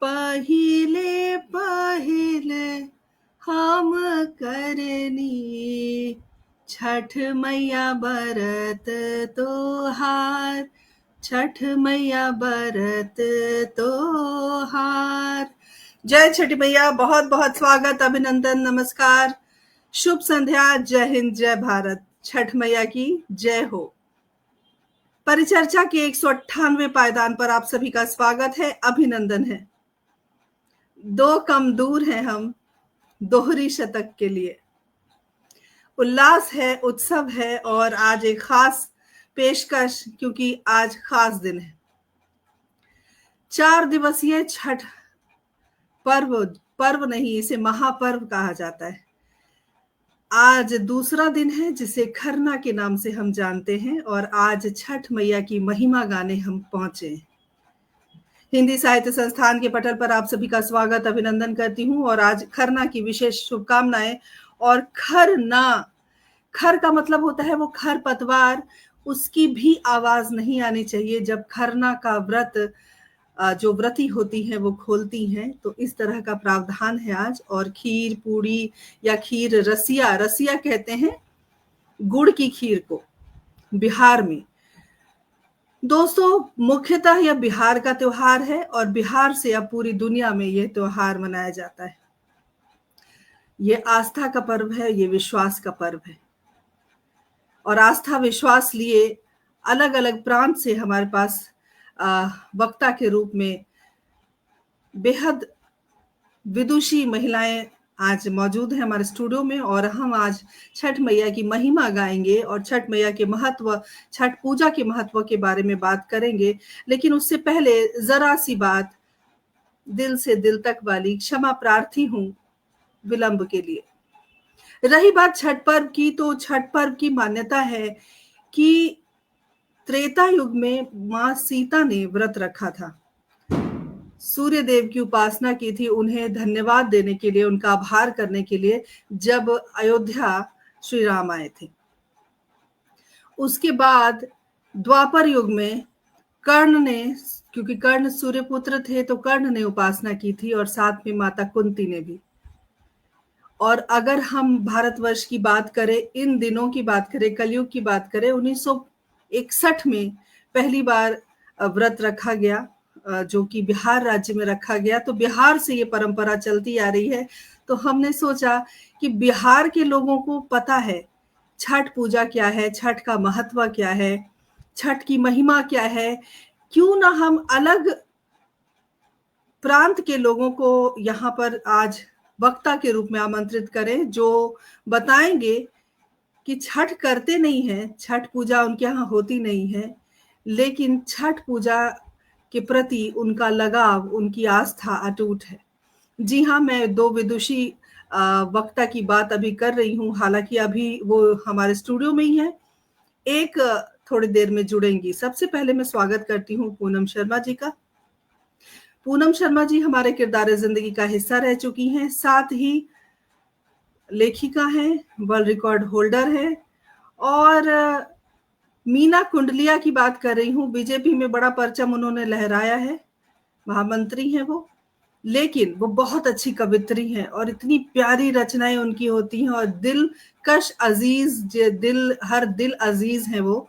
पहिले पहिले हम करनी छठ मैया बरत तोहार, छठ मैया बरत तोहार। जय छठी मैया, बहुत बहुत स्वागत, अभिनंदन, नमस्कार, शुभ संध्या, जय हिंद, जय भारत। छठ मैया की जय हो। परिचर्चा के 198वें पायदान पर आप सभी का स्वागत है, अभिनंदन है। दो कम दूर हैं हम दोहरी शतक के लिए। उल्लास है, उत्सव है और आज एक खास पेशकश, क्योंकि आज खास दिन है। 4 दिवसीय छठ पर्व नहीं, इसे महापर्व कहा जाता है। आज दूसरा दिन है जिसे खरना के नाम से हम जानते हैं और आज छठ मैया की महिमा गाने हम पहुंचे हैं। हिंदी साहित्य संस्थान के पटल पर आप सभी का स्वागत, अभिनंदन करती हूँ और आज खरना की विशेष शुभकामनाएं। और खर का मतलब होता है वो खर पतवार, उसकी भी आवाज नहीं आनी चाहिए जब खरना का व्रत जो व्रती होती हैं वो खोलती हैं। तो इस तरह का प्रावधान है आज। और खीर पूड़ी या खीर रसिया, रसिया कहते हैं गुड़ की खीर को बिहार में। दोस्तों, मुख्यतः यह बिहार का त्योहार है और बिहार से अब पूरी दुनिया में यह त्योहार मनाया जाता है। ये आस्था का पर्व है, ये विश्वास का पर्व है। और आस्था विश्वास लिए अलग अलग प्रांत से हमारे पास वक्ता के रूप में बेहद विदुषी महिलाएं आज मौजूद हैं हमारे स्टूडियो में। और हम आज छठ मैया की महिमा गाएंगे और छठ मैया के महत्व, छठ पूजा के महत्व के बारे में बात करेंगे। लेकिन उससे पहले जरा सी बात दिल से दिल तक वाली, क्षमा प्रार्थी हूं विलंब के लिए। रही बात छठ पर्व की, तो छठ पर्व की मान्यता है कि त्रेता युग में मां सीता ने व्रत रखा था, सूर्य देव की उपासना की थी, उन्हें धन्यवाद देने के लिए, उनका आभार करने के लिए, जब अयोध्या श्री राम आए थे। उसके बाद द्वापर युग में कर्ण ने, क्योंकि कर्ण सूर्य पुत्र थे, तो कर्ण ने उपासना की थी और साथ में माता कुंती ने भी। और अगर हम भारतवर्ष की बात करें, इन दिनों की बात करें, कलयुग की बात करें, 1961 में पहली बार व्रत रखा गया, जो कि बिहार राज्य में रखा गया। तो बिहार से ये परंपरा चलती आ रही है। तो हमने सोचा कि बिहार के लोगों को पता है छठ पूजा क्या है, छठ का महत्व क्या है, छठ की महिमा क्या है, क्यों ना हम अलग प्रांत के लोगों को यहाँ पर आज वक्ता के रूप में आमंत्रित करें, जो बताएंगे कि छठ करते नहीं है, छठ पूजा उनके यहाँ होती नहीं है, लेकिन छठ पूजा के प्रति उनका लगाव, उनकी आस्था अटूट है। जी हाँ, मैं दो विदुषी वक्ता की बात अभी कर रही हूँ, हालांकि अभी वो हमारे स्टूडियो में ही है, एक थोड़ी देर में जुड़ेंगी। सबसे पहले मैं स्वागत करती हूँ पूनम शर्मा जी का। पूनम शर्मा जी हमारे किरदार जिंदगी का हिस्सा रह चुकी हैं, साथ ही लेखिका हैं, वर्ल्ड रिकॉर्ड होल्डर है। और मीना कुंडलिया की बात कर रही हूँ, बीजेपी में बड़ा परचम उन्होंने लहराया है, महामंत्री हैं वो, लेकिन वो बहुत अच्छी कवित्री हैं और इतनी प्यारी रचनाएं उनकी होती हैं और दिलकश अजीज, हर दिल अजीज हैं वो।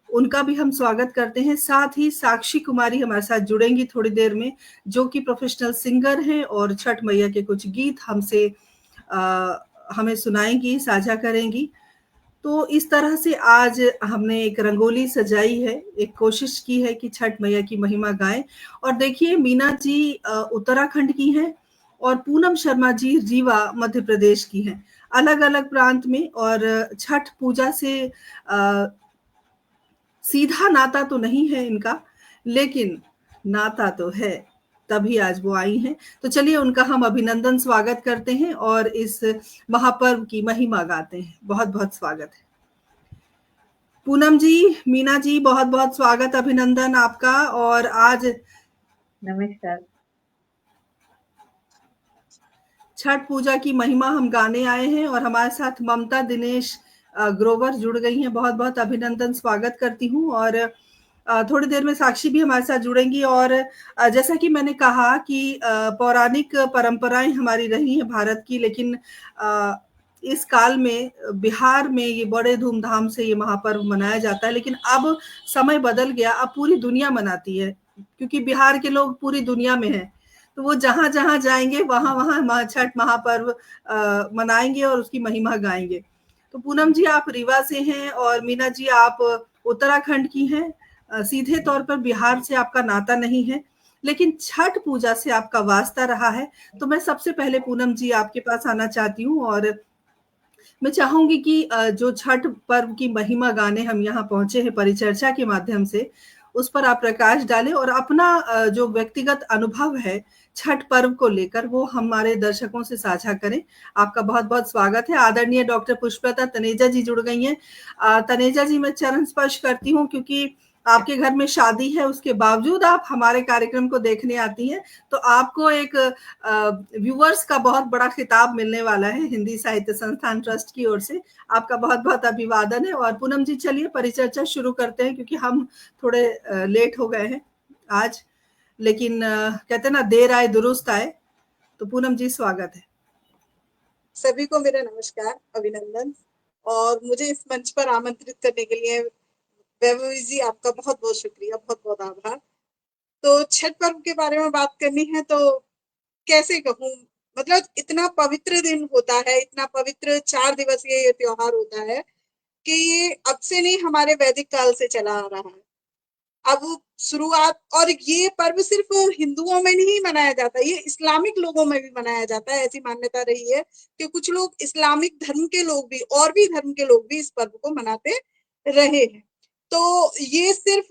उनका भी हम स्वागत करते हैं। साथ ही साक्षी कुमारी हमारे साथ जुड़ेंगी थोड़ी देर में, जो कि प्रोफेशनल सिंगर हैं और छठ मैया के कुछ गीत हमें सुनाएंगी, साझा करेंगी। तो इस तरह से आज हमने एक रंगोली सजाई है, एक कोशिश की है कि छठ मैया की महिमा गाएं। और देखिए, मीना जी उत्तराखंड की हैं और पूनम शर्मा जी रीवा मध्य प्रदेश की हैं, अलग अलग प्रांत में। और छठ पूजा से सीधा नाता तो नहीं है इनका, लेकिन नाता तो है, तभी आज वो आई हैं। तो चलिए उनका हम अभिनंदन स्वागत करते हैं और इस महापर्व की महिमा गाते हैं। बहुत बहुत स्वागत है पूनम जी, मीना जी, बहुत बहुत स्वागत, अभिनंदन आपका। और आज नमस्कार। छठ पूजा की महिमा हम गाने आए हैं और हमारे साथ ममता दिनेश ग्रोवर जुड़ गई हैं। बहुत बहुत अभिनंदन स्वागत करती हूँ। और थोड़ी देर में साक्षी भी हमारे साथ जुड़ेंगी और जैसा कि मैंने कहा कि पौराणिक परंपराएं हमारी रही हैं भारत की, लेकिन इस काल में बिहार में ये बड़े धूमधाम से ये महापर्व मनाया जाता है। लेकिन अब समय बदल गया, अब पूरी दुनिया मनाती है, क्योंकि बिहार के लोग पूरी दुनिया में हैं। तो वो जहां जहां जाएंगे वहां वहां छठ महापर्व मनाएंगे और उसकी महिमा गाएंगे। तो पूनम जी आप रीवा से हैं और मीना जी आप उत्तराखंड की हैं। सीधे तौर पर बिहार से आपका नाता नहीं है, लेकिन छठ पूजा से आपका वास्ता रहा है। तो मैं सबसे पहले पूनम जी आपके पास आना चाहती हूँ और मैं चाहूंगी कि जो छठ पर्व की महिमा गाने हम यहाँ पहुंचे हैं परिचर्चा के माध्यम से, उस पर आप प्रकाश डालें और अपना जो व्यक्तिगत अनुभव है छठ पर्व को लेकर वो हमारे दर्शकों से साझा करें। आपका बहुत बहुत स्वागत है। आदरणीय डॉक्टर पुष्पलता तनेजा जी जुड़ गई हैं। तनेजा जी मैं चरण स्पर्श करती हूँ, क्योंकि आपके घर में शादी है, उसके बावजूद आप हमारे कार्यक्रम को देखने आती हैं। तो आपको एक व्यूअर्स का बहुत बड़ा खिताब मिलने वाला है हिंदी साहित्य संस्थान ट्रस्ट की ओर से। आपका बहुत बहुत अभिवादन है। और पूनम जी चलिए परिचर्चा शुरू करते हैं, क्योंकि हम थोड़े लेट हो गए हैं आज, लेकिन कहते हैं ना देर आए दुरुस्त आए। तो पूनम जी स्वागत है। सभी को मेरा नमस्कार, अभिनंदन, और मुझे इस मंच पर आमंत्रित करने के लिए वैभवी जी आपका बहुत बहुत शुक्रिया, बहुत बहुत आभार। तो छठ पर्व के बारे में बात करनी है तो कैसे कहूँ, मतलब इतना पवित्र दिन होता है, इतना पवित्र 4 दिवसीय ये त्योहार होता है कि ये अब से नहीं, हमारे वैदिक काल से चला आ रहा है। अब शुरुआत, और ये पर्व सिर्फ हिंदुओं में नहीं मनाया जाता, ये इस्लामिक लोगों में भी मनाया जाता है। ऐसी मान्यता रही है कि कुछ लोग इस्लामिक धर्म के लोग भी, और भी धर्म के लोग भी इस पर्व को मनाते रहे हैं। तो ये सिर्फ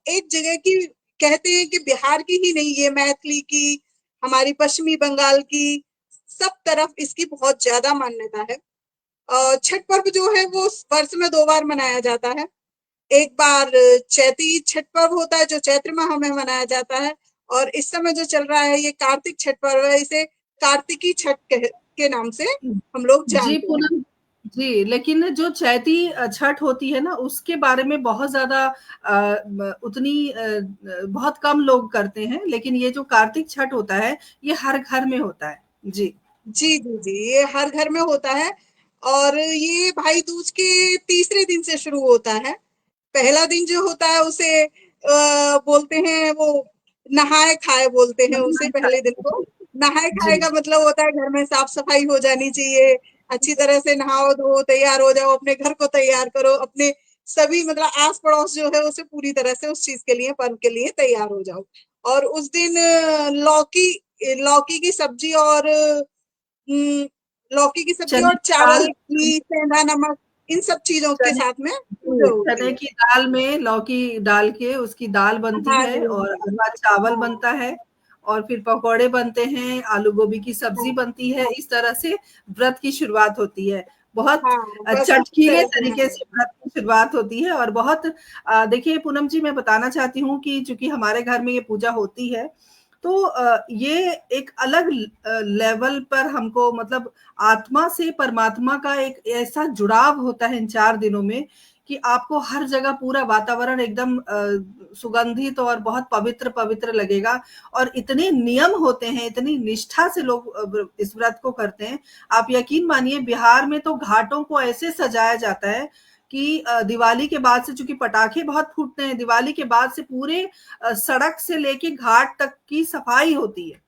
एक जगह की कहते हैं कि बिहार की ही नहीं, ये मैथिली की, हमारी पश्चिमी बंगाल की, सब तरफ इसकी बहुत ज्यादा मान्यता है। छठ पर्व जो है वो वर्ष में 2 बार मनाया जाता है। एक बार चैती छठ पर्व होता है जो चैत्र माह में मनाया जाता है, और इस समय जो चल रहा है ये कार्तिक छठ पर्व है, इसे कार्तिकी छठ के नाम से हम लोग जी जानते हैं। पूनम जी, लेकिन जो चैती छठ होती है ना, उसके बारे में बहुत ज्यादा बहुत कम लोग करते हैं, लेकिन ये जो कार्तिक छठ होता है ये हर घर में होता है। जी जी जी जी, ये हर घर में होता है, और ये भाई दूज के तीसरे दिन से शुरू होता है। पहला दिन जो होता है उसे बोलते हैं वो नहाए खाए बोलते हैं उसे, पहले दिन को। नहाए खाए जी का मतलब होता है घर में साफ सफाई हो जानी चाहिए, अच्छी तरह से नहाओ धो तैयार हो जाओ, अपने घर को तैयार करो, अपने सभी मतलब आस पड़ोस जो है उसे पूरी तरह से उस चीज के लिए, पर्व के लिए तैयार हो जाओ। और उस दिन लौकी लौकी की सब्जी और लौकी की सब्जी चने और की चावल, दाल, घी, सेंधा नमक, इन सब चीजों के चने साथ में पूजा होती चने है। की दाल में लौकी डाल के उसकी दाल बनती हाँ है जी, हाँ और जी। अरवा चावल हाँ, बनता है और फिर पकौड़े बनते हैं, आलू गोभी की सब्जी हाँ, बनती है। इस तरह से व्रत की शुरुआत होती है। बहुत हाँ, बस इसी चटकीले तरह से। तरीके हाँ, से व्रत की शुरुआत होती है और बहुत देखिए पूनम जी मैं बताना चाहती हूँ कि चूंकि हमारे घर में ये पूजा होती है, तो ये एक अलग लेवल पर हमको मतलब आत्मा से परमात्मा का एक ऐसा जुड़ाव होता है इन 4 दिनों में कि आपको हर जगह पूरा वातावरण एकदम सुगंधित और बहुत पवित्र पवित्र लगेगा। और इतने नियम होते हैं, इतनी निष्ठा से लोग इस व्रत को करते हैं। आप यकीन मानिए बिहार में तो घाटों को ऐसे सजाया जाता है कि दिवाली के बाद से, चूंकि पटाखे बहुत फूटते हैं, दिवाली के बाद से पूरे सड़क से लेके घाट तक की सफाई होती है,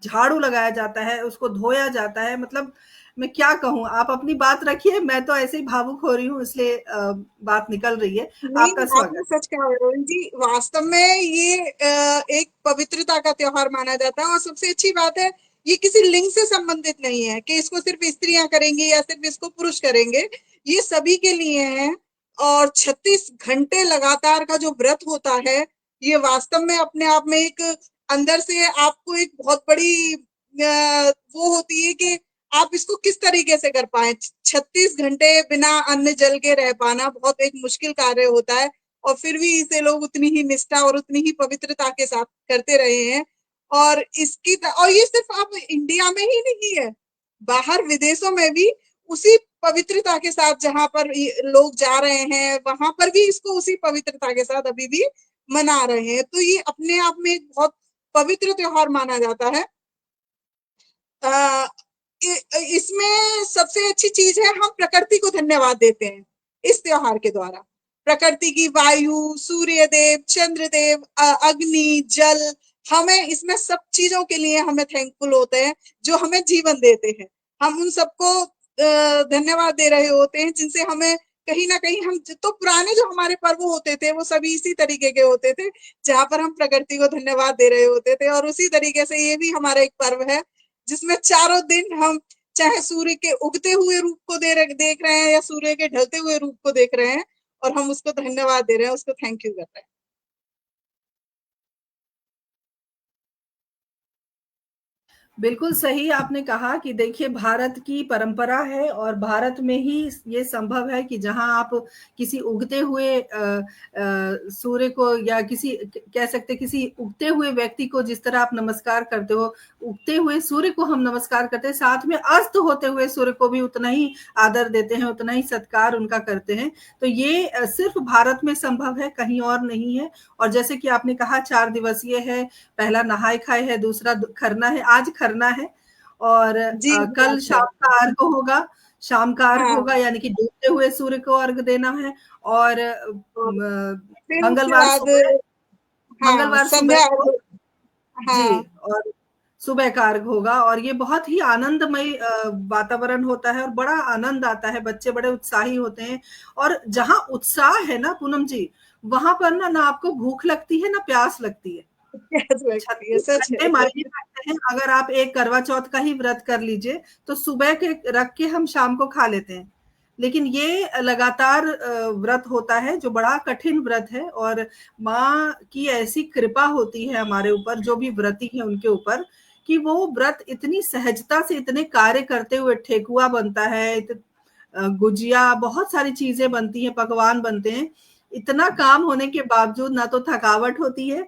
झाड़ू लगाया जाता है, उसको धोया जाता है। मतलब मैं क्या कहूँ, आप अपनी बात रखिए, मैं तो ऐसे ही भावुक हो रही हूँ, इसलिए बात निकल रही है। आपका नहीं, आपने स्वागत। सच कहा वरुण जी, वास्तव में ये एक पवित्रता का त्योहार माना जाता है। और सबसे अच्छी बात है, ये किसी लिंग से संबंधित नहीं है कि इसको सिर्फ स्त्रियां करेंगी या सिर्फ इसको पुरुष करेंगे, ये सभी के लिए है। और 36 घंटे लगातार का जो व्रत होता है, ये वास्तव में अपने आप में एक अंदर से आपको एक बहुत बड़ी वो होती है कि आप इसको किस तरीके से कर पाए। 36 घंटे बिना अन्न जल के रह पाना बहुत एक मुश्किल कार्य होता है, और फिर भी इसे लोग उतनी ही निष्ठा और उतनी ही पवित्रता के साथ करते रहे हैं। और ये सिर्फ अब इंडिया में ही नहीं है, बाहर विदेशों में भी उसी पवित्रता के साथ जहां पर लोग जा रहे हैं, वहां पर भी इसको उसी पवित्रता के साथ अभी भी मना रहे हैं, तो ये अपने आप में एक बहुत पवित्र त्योहार माना जाता है। इसमें सबसे अच्छी चीज है, हम प्रकृति को धन्यवाद देते हैं इस त्योहार के द्वारा। प्रकृति की वायु, सूर्य देव, चंद्र देव, अग्नि, जल, हमें इसमें सब चीजों के लिए हमें थैंकफुल होते हैं जो हमें जीवन देते हैं। हम उन सबको धन्यवाद दे रहे होते हैं जिनसे हमें कहीं ना कहीं, हम तो पुराने जो हमारे पर्व होते थे वो सभी इसी तरीके के होते थे जहां पर हम प्रकृति को धन्यवाद दे रहे होते थे। और उसी तरीके से ये भी हमारा एक पर्व है जिसमें चारों दिन हम चाहे सूर्य के उगते हुए रूप को देख रहे हैं या सूर्य के ढलते हुए रूप को देख रहे हैं, और हम उसको धन्यवाद दे रहे हैं, उसको थैंक यू कर रहे हैं। बिल्कुल सही आपने कहा कि देखिए भारत की परंपरा है और भारत में ही ये संभव है कि जहां आप किसी उगते हुए सूर्य को या किसी कह सकते किसी उगते हुए व्यक्ति को जिस तरह आप नमस्कार करते हो, उगते हुए सूर्य को हम नमस्कार करते हैं, साथ में अस्त होते हुए सूर्य को भी उतना ही आदर देते हैं, उतना ही सत्कार उनका करते हैं। तो ये सिर्फ भारत में संभव है, कहीं और नहीं है। और जैसे कि आपने कहा 4 दिवसीय है, पहला नहाय खाए है, दूसरा खरना है, आज खरना है और कल शाम का अर्घ होगा, शाम का अर्घ होगा, यानी कि डूबते हुए सूर्य को अर्घ देना है। और मंगलवार सुबह को जी, और सुबह का अर्घ होगा। और ये बहुत ही आनंदमय वातावरण होता है और बड़ा आनंद आता है, बच्चे बड़े उत्साही होते हैं। और जहां उत्साह है ना पूनम जी, वहां पर ना आपको भूख लगती है ना प्यास लगती है। 36 घंटे मायने रखते हैं। अगर आप एक करवा चौथ का ही व्रत कर लीजिए तो सुबह के रख के हम शाम को खा लेते हैं, लेकिन ये लगातार व्रत होता है जो बड़ा कठिन व्रत है। और माँ की ऐसी कृपा होती है हमारे ऊपर, जो भी व्रती है उनके ऊपर, कि वो व्रत इतनी सहजता से इतने कार्य करते हुए, ठेकुआ बनता है, गुजिया, बहुत सारी चीजें बनती हैं, पकवान बनते हैं, इतना काम होने के बावजूद ना तो थकावट होती है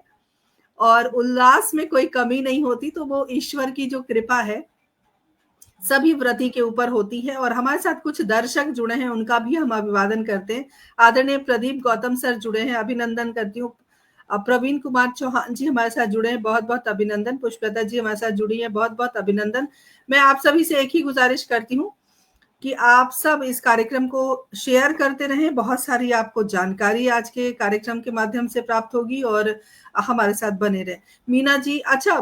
और उल्लास में कोई कमी नहीं होती। तो वो ईश्वर की जो कृपा है सभी व्रती के ऊपर होती है। और हमारे साथ कुछ दर्शक जुड़े हैं, उनका भी हम अभिवादन करते हैं। आदरणीय प्रदीप गौतम सर जुड़े हैं, अभिनंदन करती हूँ। प्रवीण कुमार चौहान जी हमारे साथ जुड़े हैं, बहुत बहुत अभिनंदन। पुष्पलता जी हमारे साथ जुड़ी है, बहुत बहुत अभिनंदन। मैं आप सभी से एक ही गुजारिश करती हूँ कि आप सब इस कार्यक्रम को शेयर करते रहें। बहुत सारी आपको जानकारी आज के कार्यक्रम के माध्यम से प्राप्त होगी और हमारे साथ बने रहें। मीना जी, अच्छा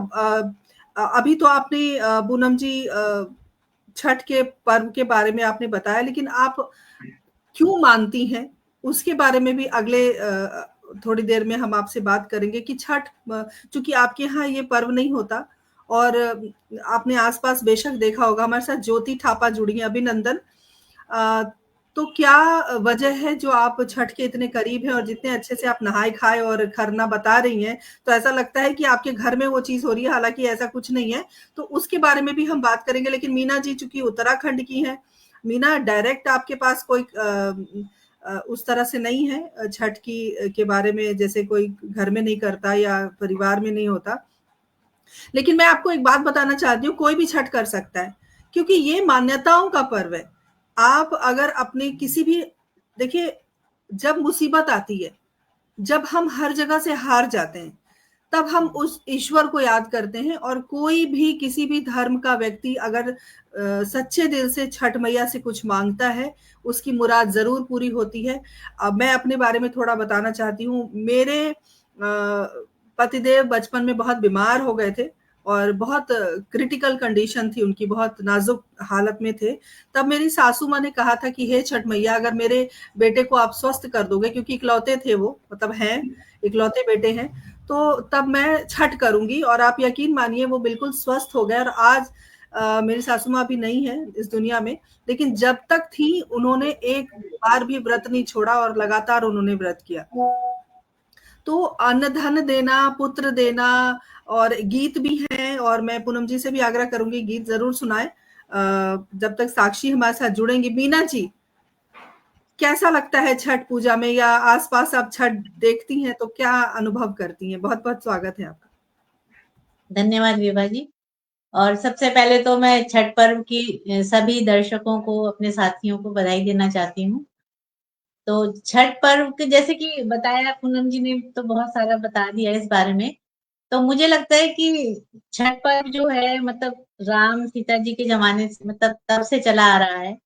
अभी तो आपने पूनम जी छठ के पर्व के बारे में आपने बताया, लेकिन आप क्यों मानती हैं उसके बारे में भी अगले थोड़ी देर में हम आपसे बात करेंगे कि छठ, चूंकि आपके यहाँ ये पर्व नहीं होता और आपने आसपास बेशक देखा होगा। हमारे साथ ज्योति थापा जुड़ी है, अभिनंदन। तो क्या वजह है जो आप छठ के इतने करीब हैं और जितने अच्छे से आप नहाए खाए और खरना बता रही हैं, तो ऐसा लगता है कि आपके घर में वो चीज हो रही है, हालांकि ऐसा कुछ नहीं है। तो उसके बारे में भी हम बात करेंगे। लेकिन मीना जी चूंकि उत्तराखंड की हैं, मीना डायरेक्ट आपके पास कोई उस तरह से नहीं है छठ की के बारे में, जैसे कोई घर में नहीं करता या परिवार में नहीं होता। लेकिन मैं आपको एक बात बताना चाहती हूँ, कोई भी छठ कर सकता है, क्योंकि ये मान्यताओं का पर्व है। आप अगर अपने किसी भी, देखिए जब मुसीबत आती है, जब हम हर जगह से हार जाते हैं, तब हम उस ईश्वर को याद करते हैं। और कोई भी किसी भी धर्म का व्यक्ति अगर सच्चे दिल से छठ मैया से कुछ मांगता है, उसकी मुराद जरूर पूरी होती है। अब मैं अपने बारे में थोड़ा बताना चाहती हूँ। मेरे पतिदेव बचपन में बहुत बीमार हो गए थे और बहुत क्रिटिकल कंडीशन थी उनकी, बहुत नाजुक हालत में थे। तब मेरी सासू माँ ने कहा था कि हे छठ मैया, अगर मेरे बेटे को आप स्वस्थ कर दोगे, क्योंकि इकलौते थे वो, मतलब हैं इकलौते बेटे हैं, तो तब मैं छठ करूंगी। और आप यकीन मानिए वो बिल्कुल स्वस्थ हो गए। और आज मेरी सासू माँ भी नहीं है इस दुनिया में, लेकिन जब तक थी उन्होंने एक बार भी व्रत नहीं छोड़ा और लगातार उन्होंने व्रत किया। तो अन्न धन देना, पुत्र देना, और गीत भी हैं। और मैं पूनम जी से भी आग्रह करूंगी गीत जरूर सुनाए जब तक साक्षी हमारे साथ जुड़ेंगी। मीना जी, कैसा लगता है छठ पूजा में, या आसपास आप छठ देखती हैं तो क्या अनुभव करती हैं? बहुत बहुत स्वागत है आपका। धन्यवाद विभा जी। और सबसे पहले तो मैं छठ पर्व की सभी दर्शकों को, अपने साथियों को बधाई देना चाहती हूँ। तो छठ पर्व के जैसे कि बताया पूनम जी ने तो बहुत सारा बता दिया इस बारे में। तो मुझे लगता है कि छठ पर्व जो है मतलब राम सीता जी के जमाने से मतलब तब से चला आ रहा है।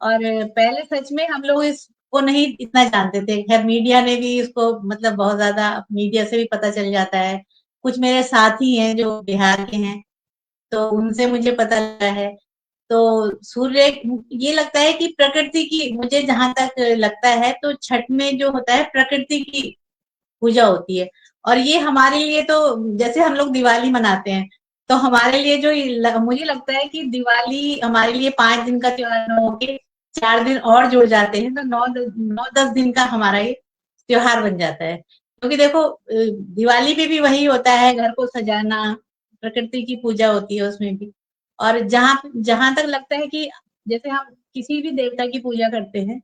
और पहले सच में हम लोग इसको नहीं इतना जानते थे। खैर मीडिया ने भी इसको मतलब बहुत ज्यादा, मीडिया से भी पता चल जाता है। कुछ मेरे साथी हैं जो बिहार के हैं, तो उनसे मुझे पता लगा है। तो सूर्य, ये लगता है कि प्रकृति की, मुझे जहां तक लगता है तो छठ में जो होता है प्रकृति की पूजा होती है। और ये हमारे लिए तो जैसे हम लोग दिवाली मनाते हैं, तो हमारे लिए जो मुझे लगता है कि दिवाली हमारे लिए 5 दिन का त्योहार न होके 4 दिन और जुड़ जाते हैं, तो 9-10 दिन का हमारा ये त्योहार बन जाता है। क्योंकि देखो दिवाली पे भी वही होता है, घर को सजाना, प्रकृति की पूजा होती है उसमें भी। और जहां जहां तक लगता है कि जैसे हम किसी भी देवता की पूजा करते हैं,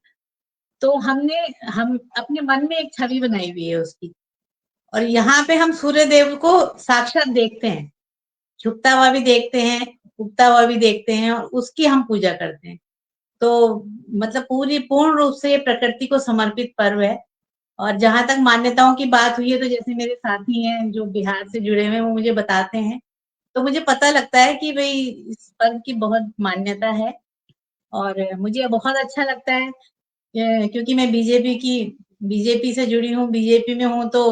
तो हम अपने मन में एक छवि बनाई हुई है उसकी। और यहाँ पे हम सूर्य देव को साक्षात देखते हैं, छुपता हुआ भी देखते हैं, उगता हुआ भी देखते हैं, और उसकी हम पूजा करते हैं। तो मतलब पूर्ण रूप से ये प्रकृति को समर्पित पर्व है। और जहां तक मान्यताओं की बात हुई है, तो जैसे मेरे साथी हैं जो बिहार से जुड़े हुए हैं, वो मुझे बताते हैं, तो मुझे पता लगता है कि भाई इस पर्व की बहुत मान्यता है। और मुझे बहुत अच्छा लगता है क्योंकि मैं बीजेपी से जुड़ी हूँ, बीजेपी में हूँ। तो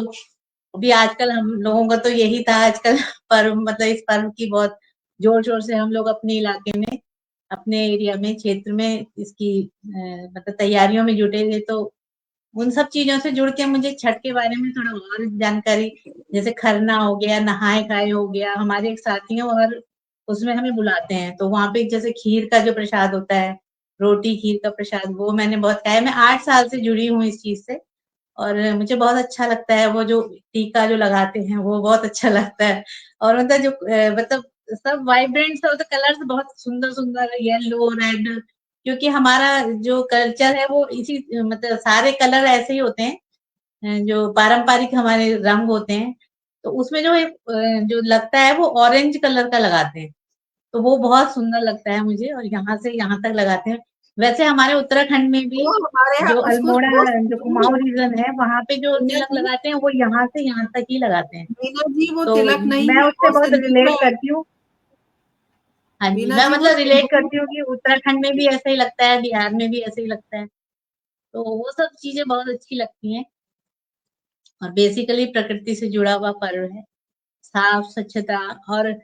अभी आजकल हम लोगों का तो यही था आजकल पर्व, मतलब इस पर्व की बहुत जोर शोर से हम लोग अपने इलाके में, अपने एरिया में, क्षेत्र में इसकी मतलब तैयारियों में जुटे थे। तो उन सब चीजों से जुड़ के मुझे छठ के बारे में थोड़ा और जानकारी, जैसे खरना हो गया, नहाए खाए हो गया। हमारे एक साथी हैं, वो हर उसमें हमें बुलाते हैं, तो वहां पे जैसे खीर का जो प्रसाद होता है, रोटी खीर का प्रसाद, वो मैंने बहुत खाया। मैं 8 साल से जुड़ी हूँ इस चीज से, और मुझे बहुत अच्छा लगता है। वो जो टीका जो लगाते हैं वो बहुत अच्छा लगता है। और मतलब जो मतलब सब वाइब्रेंट से होते कलर्स, बहुत सुंदर सुंदर, येलो रेड, क्योंकि हमारा जो कल्चर है वो इसी मतलब सारे कलर ऐसे ही होते हैं, जो पारंपरिक हमारे रंग होते हैं। तो उसमें जो एक जो लगता है वो ऑरेंज कलर का लगाते हैं, तो वो बहुत सुंदर लगता है मुझे। और यहाँ से यहाँ तक लगाते हैं। वैसे हमारे उत्तराखंड में भी वो हमारे यहाँ जो उसको अल्मोड़ा, वो जो कुमाऊं रीजन है, वहां पे जो मीना तिलक जी, लगाते हैं वो यहाँ से यहाँ तक ही लगाते हैं। मीना जी वो तो तिलक नहीं मैं है, उससे वो बहुत संगीत रिलेट में। करती हूँ। हाँ जी, मीना मैं जी वो मतलब रिलेट सिंदूर। करती हूँ कि उत्तराखंड में भी ऐसा ही लगता है, बिहार में भी ऐसे ही लगता है। तो वो सब चीजें बहुत अच्छी लगती हैं। और बेसिकली प्रकृति से जुड़ा हुआ पर्व है, साफ स्वच्छता। और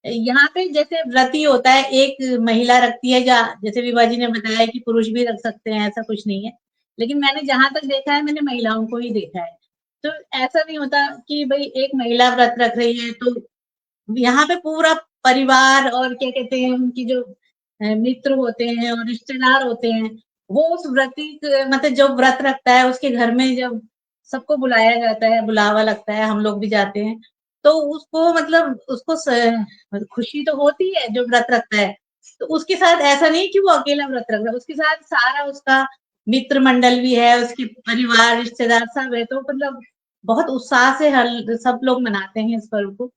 यहाँ पे जैसे व्रती होता है, एक महिला रखती है, जैसे विभा जी ने बताया कि पुरुष भी रख सकते हैं, ऐसा कुछ नहीं है। लेकिन मैंने जहां तक देखा है, मैंने महिलाओं को ही देखा है। तो ऐसा नहीं होता कि भाई एक महिला व्रत रख रही है तो यहाँ पे पूरा परिवार, और क्या कहते हैं, उनकी जो मित्र होते हैं और रिश्तेदार होते हैं, वो उस मतलब जो व्रत रखता है उसके घर में जब सबको बुलाया जाता है, बुलावा लगता है, हम लोग भी जाते हैं, तो उसको मतलब उसको खुशी तो होती है जो व्रत रखता है। तो उसके साथ ऐसा नहीं कि वो अकेला व्रत रख रहा है, उसके साथ सारा उसका मित्र मंडल भी है, उसके परिवार रिश्तेदार सब है। तो मतलब बहुत उत्साह से हर सब लोग मनाते हैं इस पर्व को।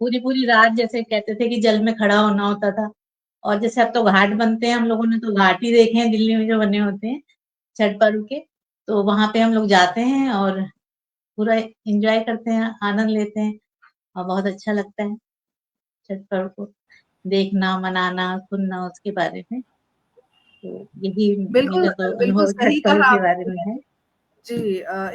पूरी पूरी रात, जैसे कहते थे कि जल में खड़ा होना होता था। और जैसे अब तो घाट बनते हैं, हम लोगों ने तो घाट ही देखे हैं दिल्ली में जो बने होते हैं छठ पर्व के। तो वहां पे हम लोग जाते हैं और पूरा एंजॉय करते हैं, आनंद लेते हैं, और बहुत अच्छा लगता है छठ पर्व को देखना, मनाना, सुनना उसके बारे में। तो यही बिल्कुल, मेरा तो बिल्कुल अनुभव छठ सही पर्व कहा के बारे में आपने। है। जी,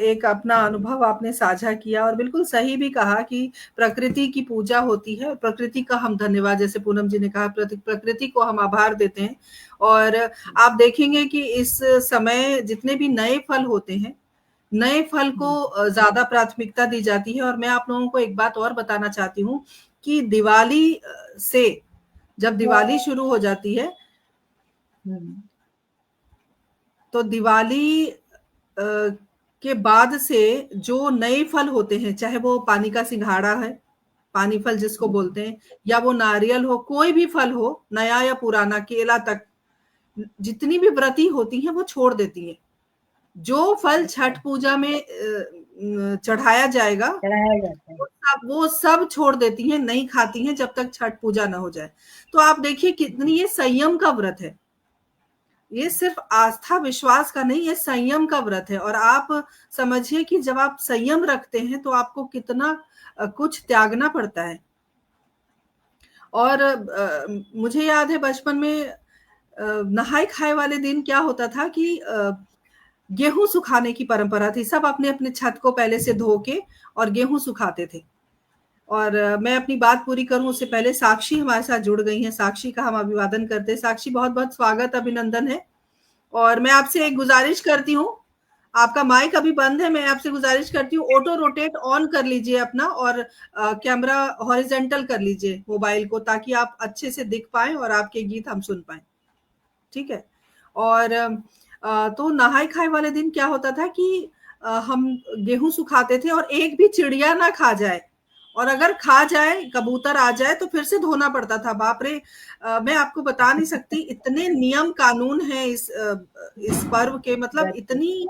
एक अपना अनुभव आपने साझा किया और बिल्कुल सही भी कहा कि प्रकृति की पूजा होती है और प्रकृति का हम धन्यवाद, जैसे पूनम जी ने कहा, प्रकृति को हम आभार देते हैं। और आप देखेंगे कि इस समय जितने भी नए फल होते हैं, नए फल को ज्यादा प्राथमिकता दी जाती है। और मैं आप लोगों को एक बात और बताना चाहती हूँ कि दिवाली से, जब दिवाली शुरू हो जाती है, तो दिवाली के बाद से जो नए फल होते हैं, चाहे वो पानी का सिंघाड़ा है, पानी फल जिसको बोलते हैं, या वो नारियल हो, कोई भी फल हो, नया या पुराना, केला तक, जितनी भी व्रती होती हैं वो छोड़ देती हैं। जो फल छठ पूजा में चढ़ाया जाएगा, चढ़ाया जाता है। वो सब छोड़ देती हैं, नहीं खाती हैं जब तक छठ पूजा ना हो जाए। तो आप देखिए कितनी ये संयम का व्रत है। ये सिर्फ आस्था विश्वास का नहीं, ये संयम का व्रत है। और आप समझिए कि जब आप संयम रखते हैं तो आपको कितना कुछ त्यागना पड़ता है। और मुझे याद है बचपन में नहाए खाए वाले दिन क्या होता था कि गेहूं सुखाने की परंपरा थी। सब अपने अपने छत को पहले से धो के और गेहूं सुखाते थे। और मैं अपनी बात पूरी करूं उससे पहले साक्षी हमारे साथ जुड़ गई हैं। साक्षी का हम अभिवादन करते हैं। साक्षी, बहुत बहुत स्वागत, अभिनंदन है। और मैं आपसे एक गुजारिश करती हूँ, आपका माइक अभी बंद है, मैं आपसे गुजारिश करती हूँ ऑटो रोटेट ऑन कर लीजिए अपना, और कैमरा हॉरिजेंटल कर लीजिए मोबाइल को, ताकि आप अच्छे से दिख पाए और आपके गीत हम सुन पाए। ठीक है। और तो नहाए खाए वाले दिन क्या होता था कि हम गेहूं सुखाते थे और एक भी चिड़िया ना खा जाए, और अगर खा जाए, कबूतर आ जाए, तो फिर से धोना पड़ता था। बाप रे, मैं आपको बता नहीं सकती, इतने नियम कानून है इस पर्व के। मतलब इतनी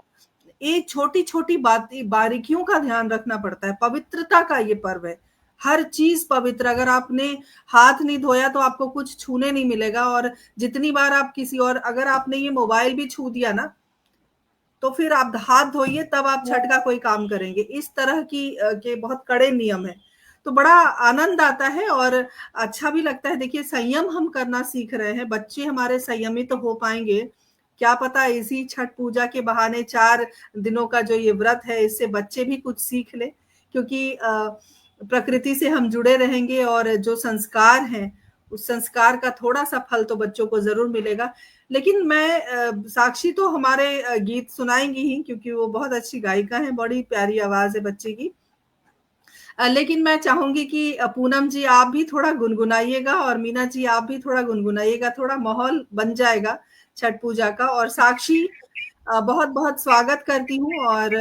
एक छोटी छोटी बात, बारीकियों का ध्यान रखना पड़ता है। पवित्रता का ये पर्व है, हर चीज पवित्र। अगर आपने हाथ नहीं धोया तो आपको कुछ छूने नहीं मिलेगा। और जितनी बार आप किसी, और अगर आपने ये मोबाइल भी छू दिया ना, तो फिर आप हाथ धोइए, तब आप छठ का कोई काम करेंगे। इस तरह की के बहुत कड़े नियम है। तो बड़ा आनंद आता है और अच्छा भी लगता है। देखिए, संयम हम करना सीख रहे हैं, बच्चे हमारे संयमित तो हो पाएंगे। क्या पता इसी छठ पूजा के बहाने 4 दिनों का जो ये व्रत है, इससे बच्चे भी कुछ सीख ले। क्योंकि प्रकृति से हम जुड़े रहेंगे और जो संस्कार हैं, उस संस्कार का थोड़ा सा फल तो बच्चों को जरूर मिलेगा। लेकिन मैं साक्षी तो हमारे गीत सुनाएंगी ही, क्योंकि वो बहुत अच्छी गायिका है, बड़ी प्यारी आवाज है बच्चे की। लेकिन मैं चाहूंगी कि पूनम जी आप भी थोड़ा गुनगुनाइएगा, और मीना जी आप भी थोड़ा गुनगुनाइएगा, थोड़ा माहौल बन जाएगा छठ पूजा का। और साक्षी, बहुत बहुत स्वागत करती हूँ। और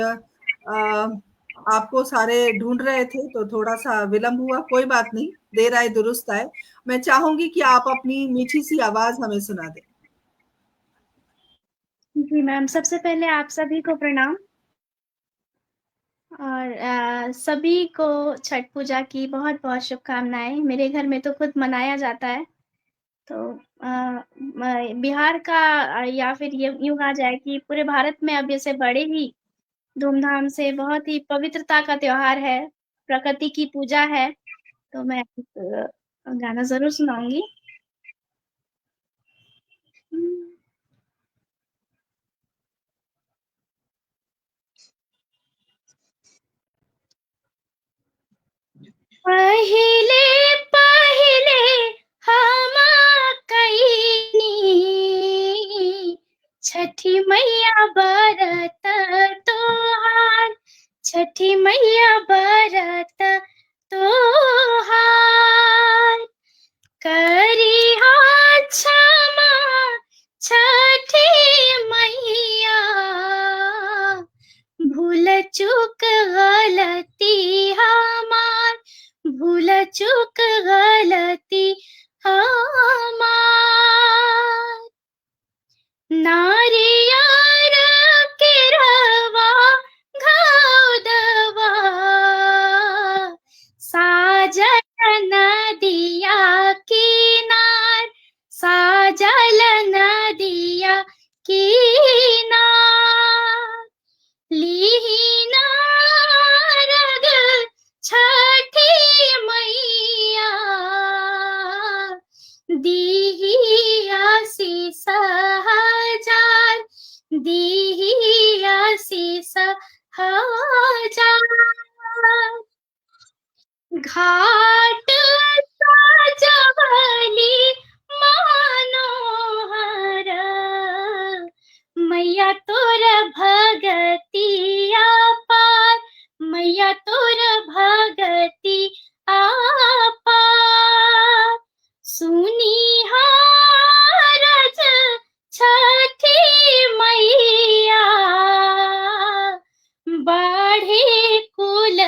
आपको सारे ढूंढ रहे थे तो थोड़ा सा विलंब हुआ, कोई बात नहीं, देर आए दुरुस्त आए। मैं चाहूंगी कि आप अपनी मीठी सी आवाज हमें सुना दें। जी मैम, सबसे पहले आप सभी को प्रणाम, और सभी को छठ पूजा की बहुत बहुत शुभकामनाएं। मेरे घर में तो खुद मनाया जाता है। तो बिहार का या फिर ये यूं कहा जाए कि पूरे भारत में अब जैसे बड़े ही धूमधाम से बहुत ही पवित्रता का त्योहार है, प्रकृति की पूजा है। तो मैं गाना जरूर सुनाऊंगी। पहिले पहिले हम कईनी छठी मैया बरत तोहार, छठी मैया बरत तोहार। करिहा क्षमा छठी मैया, भूल चूक गलती हमार, भूल चूक गलती हमार। नारियर के रवा घौदवा, साजल नदिया किनार, साजल नदिया किनार। लीना रग छठी मैया, दीही आशीष हजार, दीही आशीष हजार। घाट सजवली मनोहर, मैया तोर भगतिया पार, मैया तोर भगति आपार। सुनी हारज छठी मैया, बढ़े कुल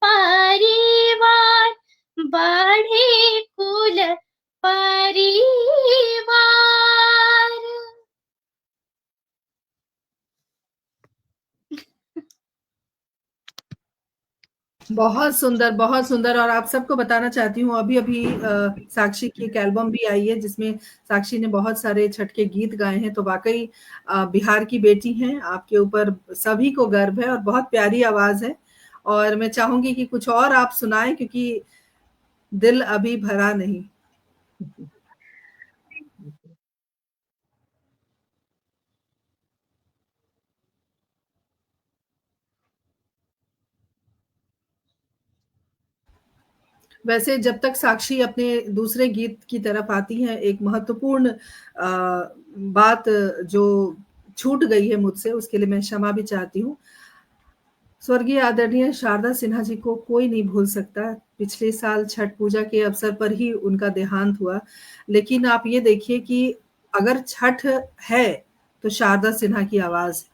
परिवार, बढ़े कुल परिवार। बहुत सुंदर। और आप सबको बताना चाहती हूँ, अभी अभी साक्षी की एक एल्बम भी आई है जिसमें साक्षी ने बहुत सारे छठ के गीत गाए हैं। तो वाकई बिहार की बेटी हैं, आपके ऊपर सभी को गर्व है और बहुत प्यारी आवाज है। और मैं चाहूंगी कि कुछ और आप सुनाएं, क्योंकि दिल अभी भरा नहीं। वैसे जब तक साक्षी अपने दूसरे गीत की तरफ आती हैं, एक महत्वपूर्ण बात जो छूट गई है मुझसे, उसके लिए मैं क्षमा भी चाहती हूँ। स्वर्गीय आदरणीय शारदा सिन्हा जी को कोई नहीं भूल सकता। पिछले साल छठ पूजा के अवसर पर ही उनका देहांत हुआ। लेकिन आप ये देखिए कि अगर छठ है तो शारदा सिन्हा की आवाज,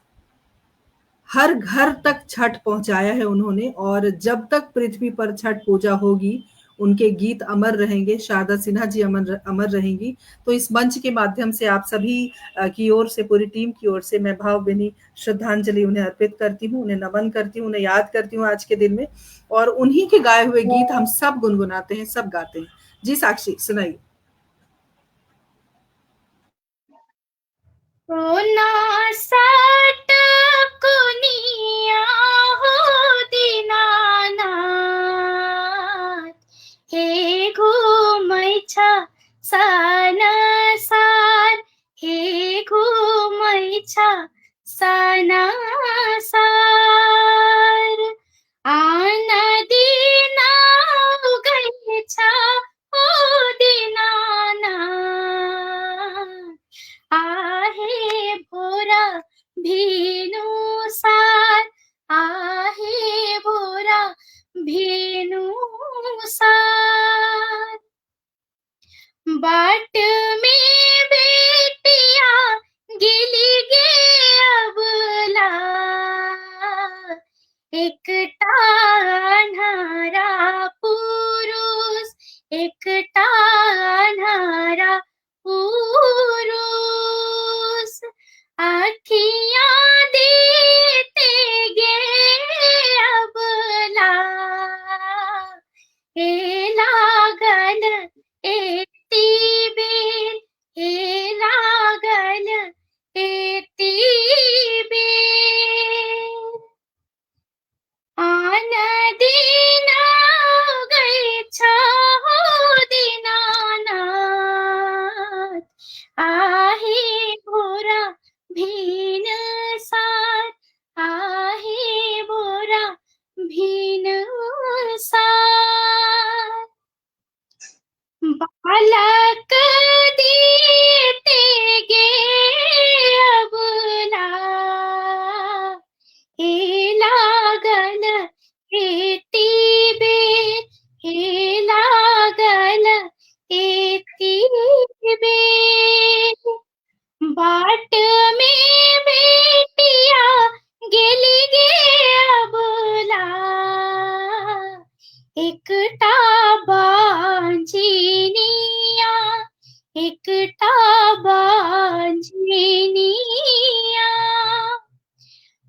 हर घर तक छठ पहुंचाया है उन्होंने। और जब तक पृथ्वी पर छठ पूजा होगी, उनके गीत अमर रहेंगे, शारदा सिन्हा जी अमर अमर रहेंगी। तो इस मंच के माध्यम से आप सभी की ओर से, पूरी टीम की ओर से मैं भावभीनी श्रद्धांजलि उन्हें अर्पित करती हूँ, उन्हें नमन करती हूँ, उन्हें याद करती हूँ आज के दिन में। और उन्हीं के गाए हुए गीत हम सब गुनगुनाते हैं, सब गाते हैं। जी साक्षी, सुनाइए। साट कुनिया हो दीनानाथ, हे घुमै छ सनसार, हे घुमै छ सनसार। आन दिन गएछ हो दीनानाथ, आहे भोरा भेनुसार, आहे भोरा भेनुसार। बाट में बेटिया गिली गे अबला, एकटा अन्हारा पुरुष, एकटा अन्हारा पुरुष। आखियाँ देते गे अबला, हे लागल एती बेर, हे लागल एती बेर। आन दिन गएछ हो दीनानाथ, आहे भोरा भेनसार, आहे भोरा भेनसार। बालक देते गे अबला, हे लागल एती बेर, हे लागल एती बेर। बाट में बेटिया गेली गे अबला, एकटा बांझिनिया, एकटा बांझिनिया।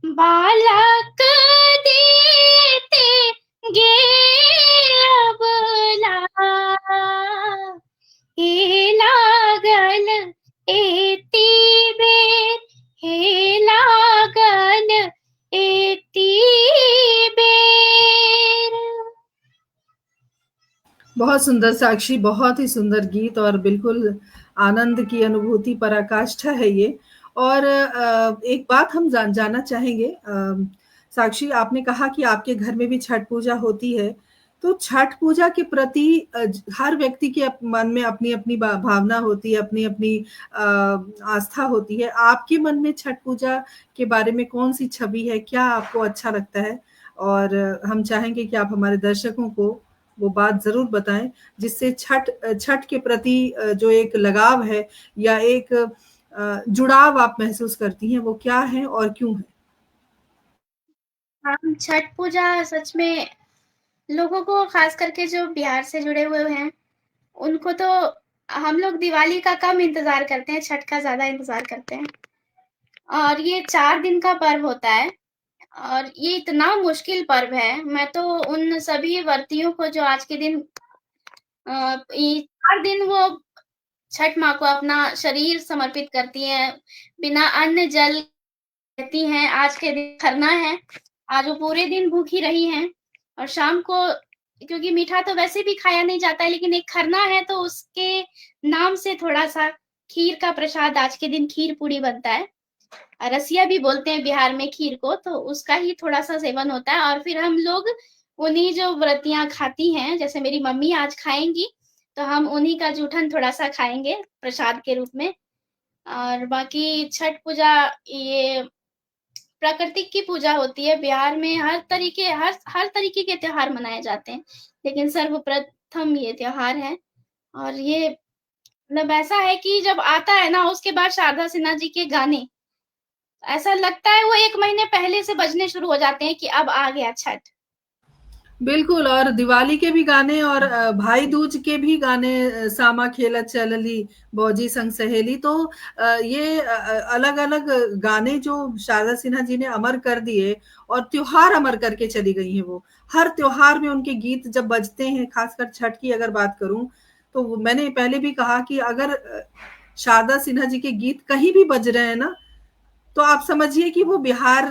बालक देते गे अबला, हे लागल एती बेर, हे लागल एती बेर। बहुत सुंदर साक्षी, बहुत ही सुंदर गीत और बिल्कुल आनंद की अनुभूति पराकाष्ठा है ये। और एक बात हम जानना चाहेंगे, साक्षी आपने कहा कि आपके घर में भी छठ पूजा होती है। तो छठ पूजा के प्रति हर व्यक्ति के मन में अपनी अपनी भावना होती है, अपनी अपनी आस्था होती है। आपके मन में छठ पूजा के बारे में कौन सी छवि है, क्या आपको अच्छा लगता है? और हम चाहेंगे कि आप हमारे दर्शकों को वो बात जरूर बताएं, जिससे छठ के प्रति जो एक लगाव है या एक जुड़ाव आप महसूस करती हैं, वो क्या है और क्यों है? हम छठ पूजा सच में लोगों को, खास करके जो बिहार से जुड़े हुए हैं, उनको तो हम लोग दिवाली का कम इंतजार करते हैं, छठ का ज्यादा इंतजार करते हैं। और ये 4 दिन का पर्व होता है। और ये इतना मुश्किल पर्व है। मैं तो उन सभी व्रतियों को जो आज के दिन ये 4 दिन वो छठ माँ को अपना शरीर समर्पित करती हैं, बिना अन्न जल रहती हैं। आज के दिन खरना है, आज वो पूरे दिन भूखी रही हैं और शाम को, क्योंकि मीठा तो वैसे भी खाया नहीं जाता है, लेकिन एक खरना है तो उसके नाम से थोड़ा-सा खीर का प्रसाद, आज के दिन खीर पूड़ी बनता है। रसिया भी बोलते हैं बिहार में खीर को, तो उसका ही थोड़ा-सा सेवन होता है और फिर हम लोग उन्हीं जो व्रतियाँ खाती हैं, जैसे मेरी मम्मी आज खाएँगी, तो हम उन्हीं का जूठन थोड़ा-सा खाएँगे प्रसाद के रूप में। और बाकी छठ पूजा ये प्रकृति की पूजा होती है। बिहार में हर तरीके के त्योहार मनाए जाते हैं, लेकिन सर्वप्रथम ये त्योहार है। और ये मतलब ऐसा है कि जब आता है ना, उसके बाद शारदा सिन्हा जी के गाने ऐसा लगता है वो 1 महीने पहले से बजने शुरू हो जाते हैं कि अब आ गया छठ। बिल्कुल, और दिवाली के भी गाने और भाई दूज के भी गाने, सामा खेलत चलली बौजी संग सहेली, तो ये अलग-अलग गाने जो शारदा सिन्हा जी ने अमर कर दिए और त्योहार अमर करके चली गई हैं वो। हर त्योहार में उनके गीत जब बजते हैं, खासकर छठ की अगर बात करूँ, तो मैंने पहले भी कहा कि अगर शारदा सिन्हा जी के गीत कहीं भी बज रहे हैं ना, तो आप समझिए कि वो बिहार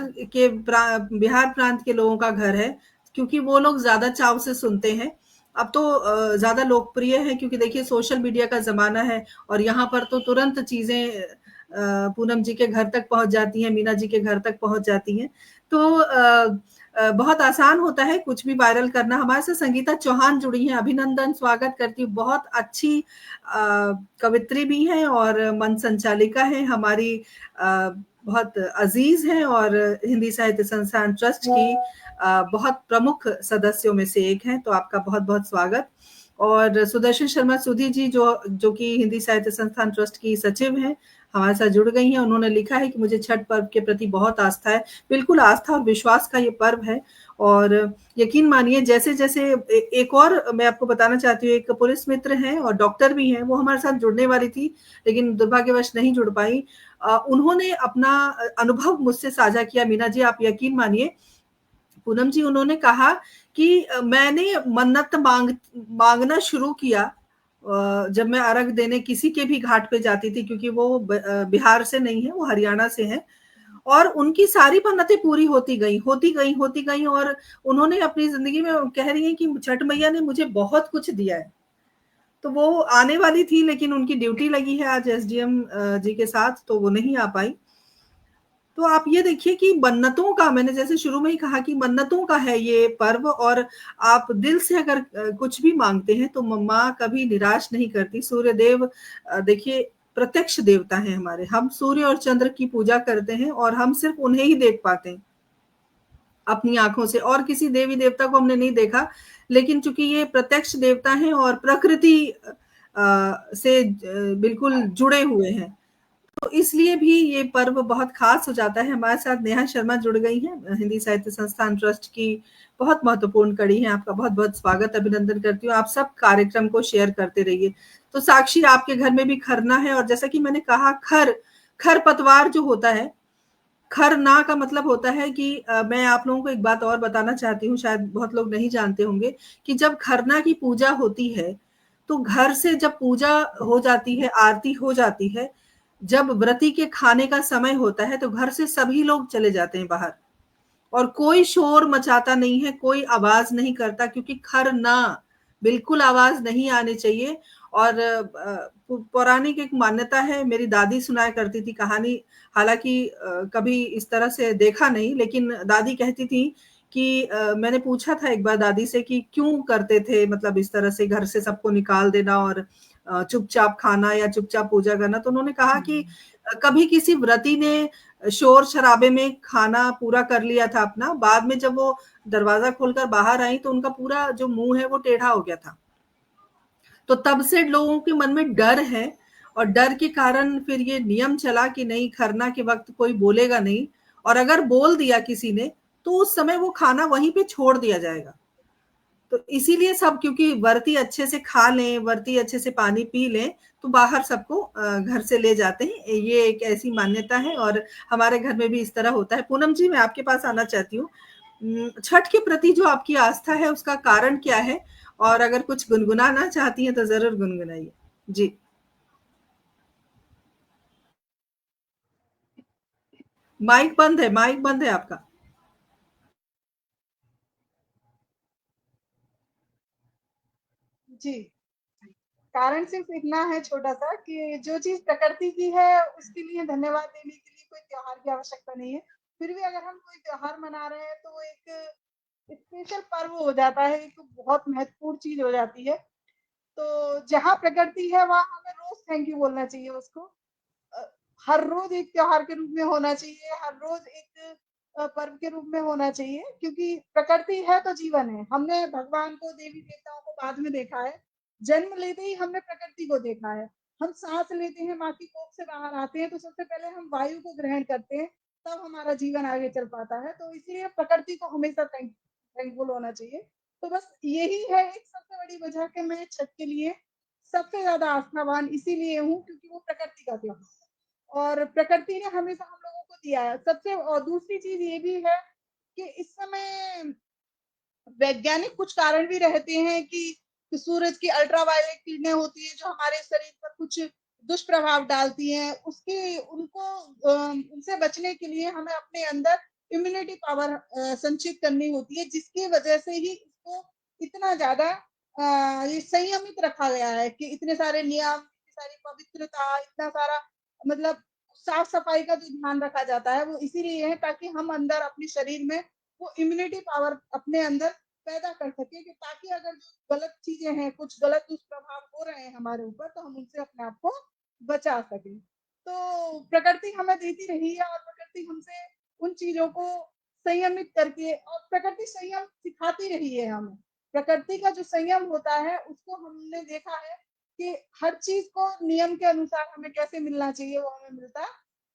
प्रांत के लोगों का घर है, क्योंकि वो लोग ज़्यादा चाव से सुनते हैं। अब तो ज़्यादा लोकप्रिय है, क्योंकि देखिए सोशल मीडिया का ज़माना है और यहाँ पर तो तुरंत चीज़ें पूनम जी के घर तक पहुँच जाती हैं, मीना जी के घर तक पहुँच जाती हैं। तो बहुत आसान होता है कुछ भी वायरल करना। हमारे साथ संगीता चौहान जुड़ी हैं, अभिनंदन, स्वागत करती हूँ। बहुत अच्छी कवित्री भी हैं और मंच संचालिका हैं, हमारी बहुत अजीज हैं और हिंदी साहित्य संस्थान ट्रस्ट की बहुत प्रमुख सदस्यों में से एक हैं। तो आपका बहुत बहुत स्वागत। और सुदर्शन शर्मा सुधी जी जो कि हिंदी साहित्य संस्थान ट्रस्ट की सचिव हैं, हमारे साथ जुड़ गई हैं। उन्होंने लिखा है कि मुझे छठ पर्व के प्रति बहुत आस्था है। बिल्कुल आस्था और विश्वास का ये पर्व है और यकीन मानिए जैसे जैसे एक और मैं आपको बताना चाहती हूँ, एक पुलिस मित्र हैं और डॉक्टर भी हैं, वो हमारे साथ जुड़ने वाली थी लेकिन दुर्भाग्यवश नहीं जुड़ पाई। उन्होंने अपना अनुभव मुझसे साझा किया। मीना जी, आप यकीन मानिए, पूनम जी, उन्होंने कहा कि मैंने मन्नत मांगना शुरू किया जब मैं अर्घ देने किसी के भी घाट पे जाती थी, क्योंकि वो बिहार से नहीं है, वो हरियाणा से है, और उनकी सारी मन्नतें पूरी होती गई और उन्होंने अपनी जिंदगी में कह रही है कि छठ मैया ने मुझे बहुत कुछ दिया है। तो वो आने वाली थी लेकिन उनकी ड्यूटी लगी है आज एसडीएम जी के साथ, तो वो नहीं आ पाई। तो आप ये देखिए कि मन्नतों का, मैंने जैसे शुरू में ही कहा कि मन्नतों का है ये पर्व, और आप दिल से अगर कुछ भी मांगते हैं तो माँ कभी निराश नहीं करती। सूर्य देव देखिए प्रत्यक्ष देवता हैं हमारे। हम सूर्य और चंद्र की पूजा करते हैं और हम सिर्फ उन्हें ही देख पाते हैं अपनी आंखों से, और किसी देवी देवता को हमने नहीं देखा। लेकिन चूंकि ये प्रत्यक्ष देवता हैं और प्रकृति से बिल्कुल जुड़े हुए हैं, तो इसलिए भी ये पर्व बहुत खास हो जाता है। हमारे साथ नेहा शर्मा जुड़ गई हैं, हिंदी साहित्य संस्थान ट्रस्ट की बहुत महत्वपूर्ण कड़ी है। आपका बहुत बहुत स्वागत, अभिनंदन करती हूँ। आप सब कार्यक्रम को शेयर करते रहिए। तो साक्षी, आपके घर में भी खरना है, और जैसा कि मैंने कहा, खरपतवार जो होता है, खरना का मतलब होता है कि मैं आप लोगों को एक बात और बताना चाहती हूँ, शायद बहुत लोग नहीं जानते होंगे कि जब खरना की पूजा होती है तो घर से जब पूजा हो जाती है, आरती हो जाती है, जब व्रती के खाने का समय होता है तो घर से सभी लोग चले जाते हैं बाहर, और कोई शोर मचाता नहीं है, कोई आवाज नहीं करता, क्योंकि खरना बिल्कुल आवाज नहीं आनी चाहिए। और पौराणिक एक मान्यता है, मेरी दादी सुनाया करती थी कहानी, हालांकि कभी इस तरह से देखा नहीं, लेकिन दादी कहती थी कि मैंने पूछा था एक बार दादी से कि क्यों करते थे, मतलब इस तरह से घर से सबको निकाल देना और चुपचाप खाना या चुपचाप पूजा करना। तो उन्होंने कहा कि कभी किसी व्रती ने शोर शराबे में खाना पूरा कर लिया था अपना, बाद में जब वो दरवाजा खोलकर बाहर आई तो उनका पूरा जो मुंह है वो टेढ़ा हो गया था। तो तब से लोगों के मन में डर है, और डर के कारण फिर ये नियम चला कि नहीं, खरना के वक्त कोई बोलेगा नहीं, और अगर बोल दिया किसी ने तो उस समय वो खाना वहीं पे छोड़ दिया जाएगा। तो इसीलिए सब, क्योंकि व्रती अच्छे से खा लें, व्रती अच्छे से पानी पी लें, तो बाहर सबको घर से ले जाते हैं। ये एक ऐसी मान्यता है और हमारे घर में भी इस तरह होता है। पूनम जी, मैं आपके पास आना चाहती हूँ। छठ के प्रति जो आपकी आस्था है उसका कारण क्या है? और अगर कुछ गुनगुनाना चाहती हैं तो ज़रूर गुनगुनाइए। जी। माइक बंद है आपका। जी, कारण सिर्फ इतना है छोटा-सा कि जो चीज़ प्रकृति की है उसके लिए धन्यवाद देने के लिए कोई त्योहार की आवश्यकता नहीं है। फिर भी अगर हम कोई त्योहार मना रहे हैं तो वो एक स्पेशल पर्व हो जाता है, एक बहुत महत्वपूर्ण चीज़ हो जाती है। तो जहाँ प्रकृति है वहाँ हमें रोज़ थैंक यू बोलना चाहिए उसको। अ, हर रोज़ एक त्योहार के रूप में होना चाहिए, हर रोज़ एक पर्व के रूप में होना चाहिए, क्योंकि प्रकृति है तो जीवन है। हमने भगवान को, देवी-देवताओं को बाद में देखा है। जन्म लेते ही हमने प्रकृति को देखा है। हम साँस लेते हैं, माँ की कोख से बाहर आते हैं तो सबसे पहले हम वायु को ग्रहण करते हैं, तब हमारा जीवन आगे चल पाता है। तो इसीलिए प्रकृति को हमेशा थैंकफुल होना चाहिए। तो बस यही है एक सबसे बड़ी वजह कि मैं छठ के लिए सबसे ज़्यादा आस्थावान इसीलिए हूँ, क्योंकि वो प्रकृति का त्योहार है और प्रकृति ने हमेशा हम लोगों को दिया है। सबसे और दूसरी चीज़ ये भी है कि इस समय वैज्ञानिक कुछ कारण भी रहते हैं कि सूरज की अल्ट्रावायलेट किरणें होती हैं जो हमारे शरीर पर कुछ दुष्प्रभाव डालती हैं, उसके उनको उनसे बचने के लिए हमें अपने अंदर इम्यूनिटी पावर संचित करनी होती है, जिसकी वजह से ही इसको इतना ज़्यादा ये संयमित रखा गया है कि इतने सारे नियम, इतनी सारी पवित्रता, इतना सारा मतलब साफ-सफाई का जो ध्यान रखा जाता है, वो इसीलिए है ताकि हम अंदर अपने शरीर में वो इम्यूनिटी पावर अपने अंदर पैदा कर सकें, कि ताकि अगर जो गलत चीज़ें हैं, कुछ गलत दुष्प्रभाव हो रहे हैं हमारे ऊपर, तो हम उनसे अपने आप को बचा सकें। तो प्रकृति हमें देती रही है और प्रकृति हमसे उन चीज़ों को संयमित करके, और प्रकृति संयम सिखाती रही है हमें। प्रकृति का जो संयम होता है, उसको हमने देखा है कि हर चीज़ को नियम के अनुसार हमें कैसे मिलना चाहिए, वो हमें मिलता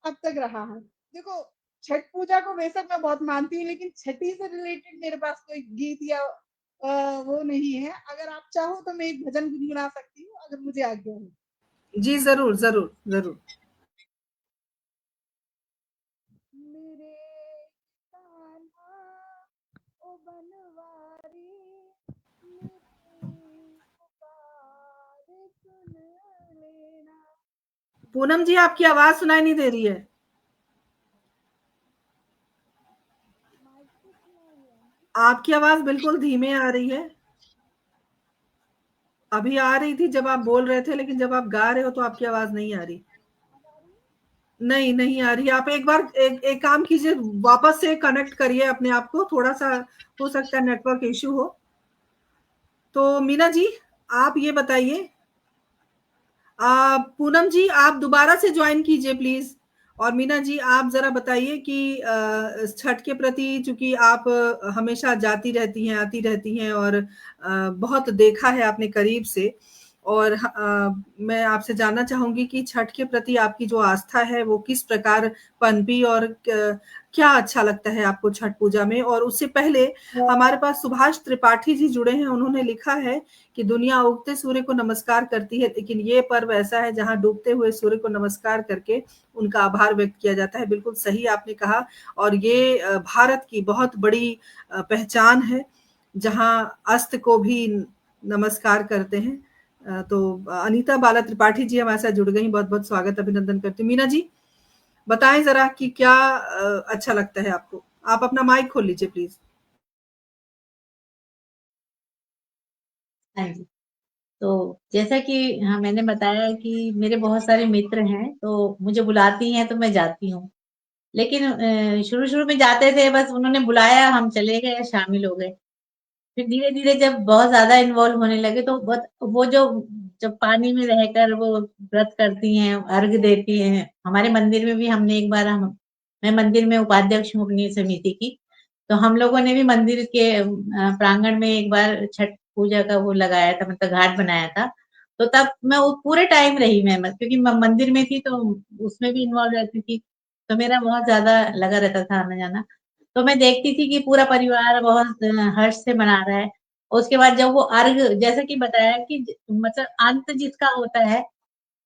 अब तक रहा है। देखो, छठ पूजा को बेशक मैं बहुत मानती हूँ, लेकिन छठी से रिलेटेड मेरे पास कोई गीत या वो नहीं है। अगर आप चाहो तो मैं एक भजन गुनगुना सकती हूँ, अगर मुझे आज्ञा हो। जी, ज़रूर, ज़रूर, ज़रूर। मेरे कान्हा ओ बनवारी, मेरी पुकार सुन लेना। पूनम जी, आपकी आवाज़ सुनाई नहीं दे रही है। माइक पे सुनाई है ना? आपकी आवाज़ बिल्कुल धीमे आ रही है। अभी आ रही थी जब आप बोल रहे थे, लेकिन जब आप गा रहे हो तो आपकी आवाज़ नहीं आ रही। अब आ रही है? नहीं, नहीं आ रही। आप एक बार एक काम कीजिए, वापस से कनेक्ट करिए अपने आप को, थोड़ा-सा हो सकता है नेटवर्क इश्यू हो। तो मीना जी, आप ये बताइए, पूनम जी आप दोबारा से ज्वाइन कीजिए प्लीज। और मीना जी आप जरा बताइए कि छठ के प्रति, चूंकि आप हमेशा जाती रहती हैं, आती रहती हैं, और बहुत देखा है आपने करीब से, और मैं आपसे जानना चाहूंगी कि छठ के प्रति आपकी जो आस्था है वो किस प्रकार पनपी, और क्या अच्छा लगता है आपको छठ पूजा में। और उससे पहले हमारे पास सुभाष त्रिपाठी जी जुड़े हैं, उन्होंने लिखा है कि दुनिया उगते सूर्य को नमस्कार करती है, लेकिन ये पर्व ऐसा है जहां डूबते हुए सूर्य को नमस्कार करके उनका आभार व्यक्त किया जाता है। बिल्कुल सही आपने कहा, और ये भारत की बहुत बड़ी पहचान है, जहां अस्त को भी नमस्कार करते हैं। तो अनीता बाला त्रिपाठी जी हमारे साथ जुड़ गई, बहुत बहुत स्वागत, अभिनंदन करती हूँ। मीना जी बताएं जरा कि क्या अच्छा लगता है आपको। आप अपना माइक खोल लीजिए प्लीज। हाँ जी। तो जैसा कि हाँ मैंने बताया कि मेरे बहुत सारे मित्र हैं, तो मुझे बुलाती हैं तो मैं जाती हूँ। लेकिन शुरू-शुरू में जाते थे, बस उन्होंने बुलाया, हम चले गए, शामिल हो गए। फिर धीरे-धीरे जब बहुत ज़्यादा इन्वॉल्व होने लगे तो बहुत वो जो जब पानी में रहकर वो व्रत करती हैं, अर्घ देती हैं। हमारे मंदिर में भी हमने एक बार मैं मंदिर में उपाध्यक्ष हूँ अपनी समिति की, तो हम लोगों ने भी मंदिर के प्रांगण में एक बार छठ पूजा का वो लगाया था, मतलब घाट बनाया था। तो तब मैं वो पूरे टाइम रही मैं क्योंकि मंदिर में थी तो उसमें भी इन्वॉल्व रहती थी, तो मेरा बहुत ज़्यादा लगा रहता था आना-जाना। तो मैं देखती थी कि पूरा परिवार बहुत हर्ष से मना रहा है। उसके बाद जब वो अर्घ, जैसे कि बताया कि मतलब अंत जिसका होता है,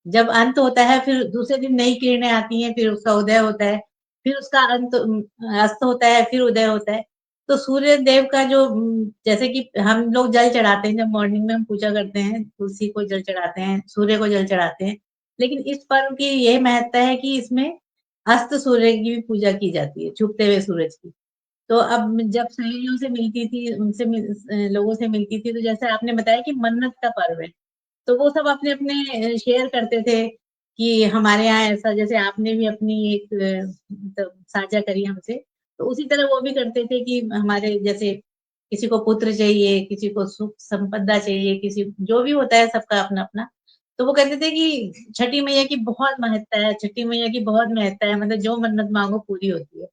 जब अंत होता है फिर दूसरे दिन नई किरणें आती हैं, फिर उसका उदय होता है, फिर उसका अंत अस्त होता है, फिर उदय होता है। तो सूर्य देव का जो जैसे कि हम लोग जल चढ़ाते हैं, जब मॉर्निंग में हम पूजा करते हैं, तुलसी को जल चढ़ाते हैं, सूर्य को जल चढ़ाते हैं, लेकिन इस पर्व की यह महत्ता है कि इसमें अस्त सूर्य की भी पूजा की जाती है, छुपते हुए सूरज की। तो अब जब सहेलियों से मिलती थी, उनसे लोगों से मिलती थी, तो जैसे आपने बताया कि मन्नत का पर्व है, तो वो सब अपने अपने शेयर करते थे कि हमारे यहाँ ऐसा, जैसे आपने भी अपनी एक मतलब साझा करी हमसे, तो उसी तरह वो भी करते थे कि हमारे जैसे किसी को पुत्र चाहिए, किसी को सुख संपदा चाहिए, किसी जो भी होता है सबका अपना अपना। तो वो कहते थे कि छठी मैया की बहुत महत्ता है, छठी मैया की बहुत महत्ता है, मतलब जो मन्नत मांगो पूरी होती है।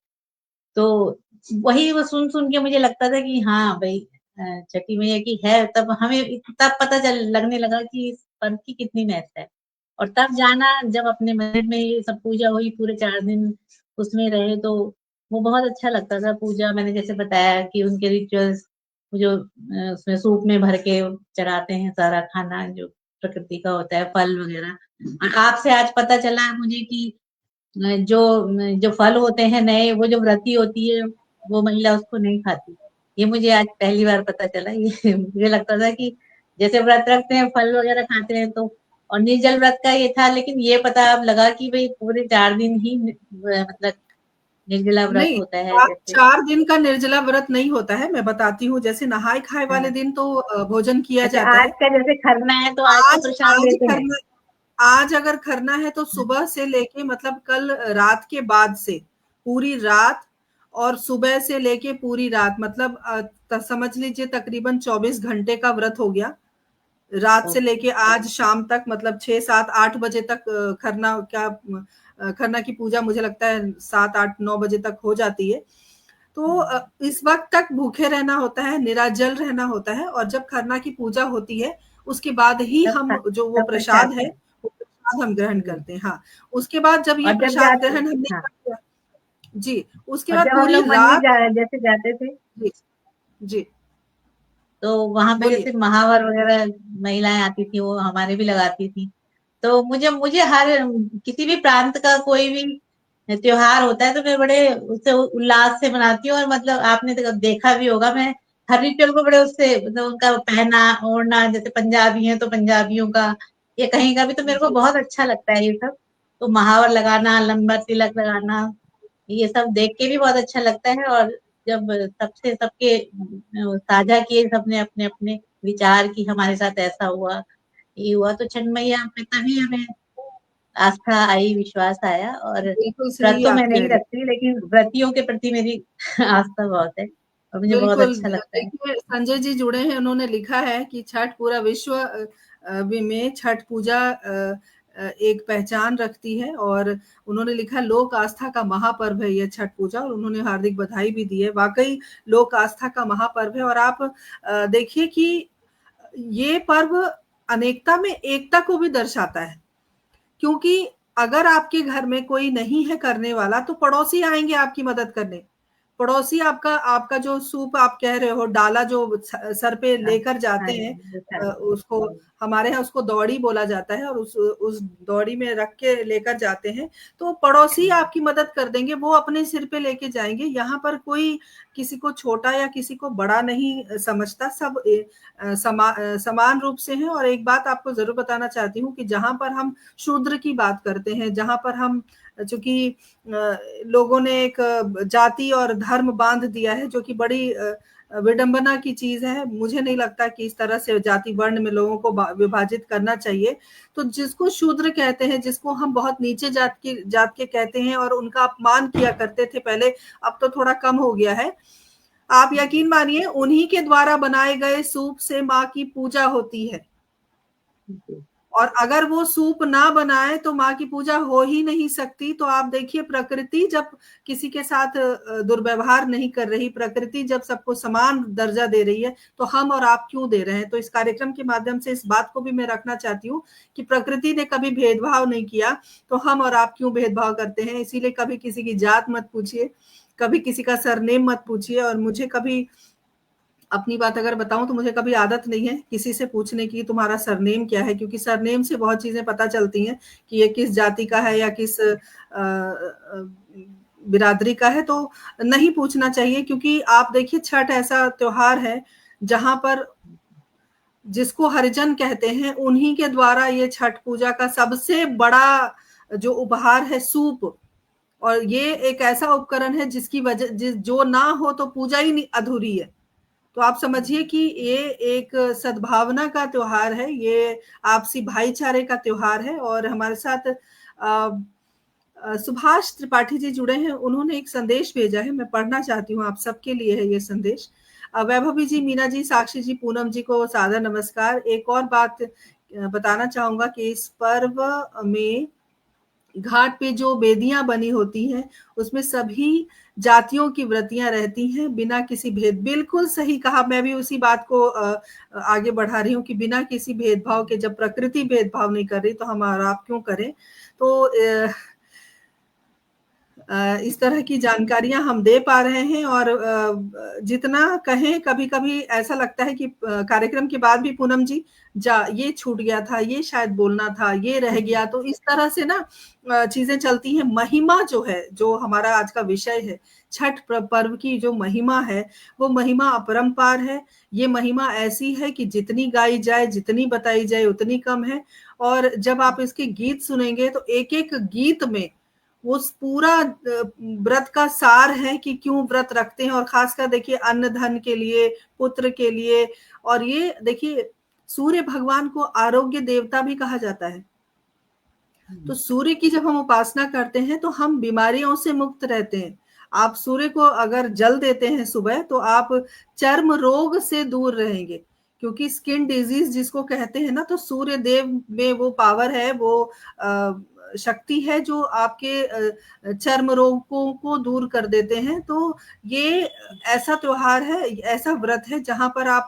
तो वही वो सुन सुन के मुझे लगता था कि हाँ भाई, छठी मैया की है, तब हमें तब पता चल लगने लगा कि इस पर्व की कितनी महत्ता है। और तब जाना, जब अपने मंदिर में ये सब पूजा हुई, पूरे 4 दिन उसमें रहे, तो वो बहुत अच्छा लगता था। पूजा मैंने जैसे बताया कि उनके रिचुअल्स जो उसमें सूप में भर के चढ़ाते हैं सारा खाना जो प्रकृति का होता है, फल वगैरह। और आपसे आज पता चला मुझे कि जो जो फल होते हैं नए, वो जो व्रती होती है वो महिला उसको नहीं खाती। ये मुझे आज पहली बार पता चला। ये मुझे लगता था कि जैसे व्रत रखते हैं, फल वगैरह खाते हैं, तो और निर्जल व्रत का ये था, लेकिन ये पता अब लगा कि भाई पूरे 4 दिन ही मतलब निर्जला व्रत नहीं, होता है। जैसे 4 दिन का निर्जला व्रत नहीं होता है, मैं बताती हूँ। जैसे नहाय खाए वाले दिन तो भोजन किया अच्छा, जाता आज है। का जैसे खरना है तो आज तो आज प्रसाद आज देते हैं। खरना आज अगर खरना है तो सुबह से लेके मतलब कल रात के बाद से पूरी रात, और सुबह से लेके पूरी रात, मतलब समझ लीजिए तकरीबन 24 घंटे का व्रत हो गया। रात से लेके आज शाम तक, मतलब 6, 7, 8 बजे तक खरना की पूजा मुझे लगता है 7, 8, 9 बजे तक हो जाती है। तो इस वक्त तक भूखे रहना होता है, निराजल रहना होता है, और जब खरना की पूजा होती है उसके बाद ही हम जो वो तब प्रसाद है, खाते वो प्रसाद हम ग्रहण करते हैं। हाँ, उसके बाद जब ये और जब प्रसाद जाते, ग्रहण हमने हाँ, कर लिया जी, उसके और बाद जब हम पूरी लोग मंदिर रात जैसे जाते थे, जी, जी, तो वहां पे बोलिए। जैसे महावर वगैरह महिलाएं आती थी, वो हमारे भी लगाती थी। तो मुझे मुझे हर किसी भी प्रांत का कोई भी त्योहार होता है तो मैं बड़े उससे उल्लास से मनाती हूँ। और मतलब आपने तो देखा भी होगा, मैं हर रिचुअल को बड़े उससे मतलब उनका पहना ओढ़ना, जैसे पंजाबी है तो पंजाबियों का, या कहीं का भी, तो मेरे को जी, बहुत अच्छा लगता है ये सब। तो महावर लगाना, लंबा तिलक लगाना, ये सब देख के भी बहुत अच्छा लगता है। और जब सबसे सबके साझा किए, सबने अपने अपने विचार की हमारे साथ ऐसा हुआ, ये हुआ, तो छठ मैया पे तभी हमें आस्था आई, विश्वास आया। और बिल्कुल व्रत सही तो आप मैं कह नहीं रही रखती, लेकिन व्रतियों के प्रति मेरी आस्था बहुत है और मुझे बहुत बिल्कुल। अच्छा लगता है। देखिए, संजय जी जुड़े हैं, उन्होंने लिखा है कि छठ पूरा विश्व में छठ पूजा एक पहचान रखती है, और उन्होंने लिखा लोक आस्था का महापर्व है ये छठ पूजा, और उन्होंने हार्दिक बधाई भी दी है। वाकई लोक आस्था का महापर्व है। और आप देखिए कि ये पर्व अनेकता में एकता को भी दर्शाता है, क्योंकि अगर आपके घर में कोई नहीं है करने वाला तो पड़ोसी आएंगे आपकी मदद करने। पड़ोसी आपका आपका जो सूप आप कह रहे हो, डाला जो सर पे हाँ, लेकर जाते हाँ, हैं, हाँ, उसको हमारे यहाँ उसको दौड़ी बोला जाता है, और उस दौड़ी में रख के लेकर जाते हैं। तो पड़ोसी आपकी मदद कर देंगे, वो अपने सिर पे लेके जाएंगे। यहाँ पर कोई किसी को छोटा या किसी को बड़ा नहीं समझता, सब समान रूप से हैं। और एक बात आपको जरूर बताना चाहती हूँ कि जहां पर हम शूद्र की बात करते हैं, जहां पर हम, चूंकि लोगों ने एक जाति और धर्म बांध दिया है, जो कि बड़ी विडंबना की चीज है। मुझे नहीं लगता कि इस तरह से जाति वर्ण में लोगों को विभाजित करना चाहिए। तो जिसको शूद्र कहते हैं, जिसको हम बहुत नीचे जात के कहते हैं और उनका अपमान किया करते थे पहले, अब तो थोड़ा कम हो गया है। आप यकीन मानिए, उन्हीं के द्वारा बनाए गए सूप से माँ की पूजा होती है, और अगर वो सूप ना बनाए तो माँ की पूजा हो ही नहीं सकती। तो आप देखिए, प्रकृति जब किसी के साथ दुर्व्यवहार नहीं कर रही, प्रकृति जब सबको समान दर्जा दे रही है, तो हम और आप क्यों दे रहे हैं। तो इस कार्यक्रम के माध्यम से इस बात को भी मैं रखना चाहती हूँ कि प्रकृति ने कभी भेदभाव नहीं किया, तो हम और आप क्यों भेदभाव करते हैं। इसीलिए कभी किसी की जात मत पूछिए, कभी किसी का सरनेम मत पूछिए, और मुझे कभी अपनी बात अगर बताऊं तो मुझे कभी आदत नहीं है किसी से पूछने की तुम्हारा सरनेम क्या है, क्योंकि सरनेम से बहुत चीजें पता चलती हैं कि ये किस जाति का है या किस बिरादरी का है। तो नहीं पूछना चाहिए, क्योंकि आप देखिए छठ ऐसा त्योहार है जहां पर जिसको हरिजन कहते हैं उन्हीं के द्वारा ये छठ पूजा का सबसे बड़ा जो उपहार है सूप, और ये एक ऐसा उपकरण है जिसकी वजह जो ना हो तो पूजा ही नहीं अधूरी है। तो आप समझिए कि ये एक सद्भावना का त्योहार है, ये आपसी भाईचारे का त्योहार है। और हमारे साथ सुभाष त्रिपाठी जी जुड़े हैं, उन्होंने एक संदेश भेजा है, मैं पढ़ना चाहती हूँ, आप सबके लिए है ये संदेश। वैभवी जी, मीना जी, साक्षी जी, पूनम जी को सादर नमस्कार। एक और बात बताना चाहूंगा कि इस पर्व में घाट पे जो बेदियां बनी होती हैं उसमें सभी जातियों की व्रतियां रहती हैं बिना किसी भेद। बिल्कुल सही कहा, मैं भी उसी बात को आगे बढ़ा रही हूँ कि बिना किसी भेदभाव के, जब प्रकृति भेदभाव नहीं कर रही तो हम और आप क्यों करें। तो इस तरह की जानकारियां हम दे पा रहे हैं, और जितना कहें कभी कभी ऐसा लगता है कि कार्यक्रम के बाद भी पूनम जी ये छूट गया था, ये शायद बोलना था, ये रह गया। तो इस तरह से ना चीजें चलती हैं। महिमा जो है, जो हमारा आज का विषय है, छठ पर्व की जो महिमा है वो महिमा अपरंपार है। ये महिमा ऐसी है कि जितनी गाई जाए, जितनी बताई जाए उतनी कम है। और जब आप इसके गीत सुनेंगे तो एक एक गीत में वो पूरा व्रत का सार है कि क्यों व्रत रखते हैं। और खासकर देखिए अन्न धन के लिए, पुत्र के लिए। और ये देखिए सूर्य भगवान को आरोग्य देवता भी कहा जाता है। तो सूर्य की जब हम उपासना करते हैं तो हम बीमारियों से मुक्त रहते हैं। आप सूर्य को अगर जल देते हैं सुबह तो आप चर्म रोग से दूर रहेंगे, क्योंकि स्किन डिजीज जिसको कहते हैं ना, तो सूर्य देव में वो पावर है, वो शक्ति है जो आपके चर्म रोगों को दूर कर देते हैं। तो ये ऐसा त्योहार है, ऐसा व्रत है जहां पर आप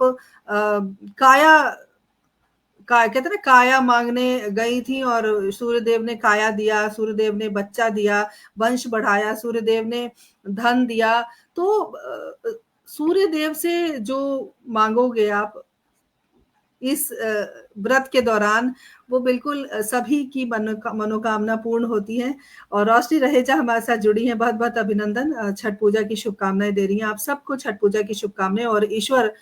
कहते ना, काया मांगने गई थी और सूर्यदेव ने काया दिया, सूर्यदेव ने बच्चा दिया, वंश बढ़ाया, सूर्यदेव ने धन दिया। तो सूर्यदेव से जो मांगोगे आप इस व्रत के दौरान, वो बिल्कुल सभी की मनोकामना पूर्ण होती है। और रोशनी रहेजा हमारे साथ जुड़ी हैं, बहुत बहुत अभिनंदन। छठ पूजा की शुभकामनाएं दे रही हैं आप सबको, छठ पूजा की शुभकामनाएं, और ईश्वर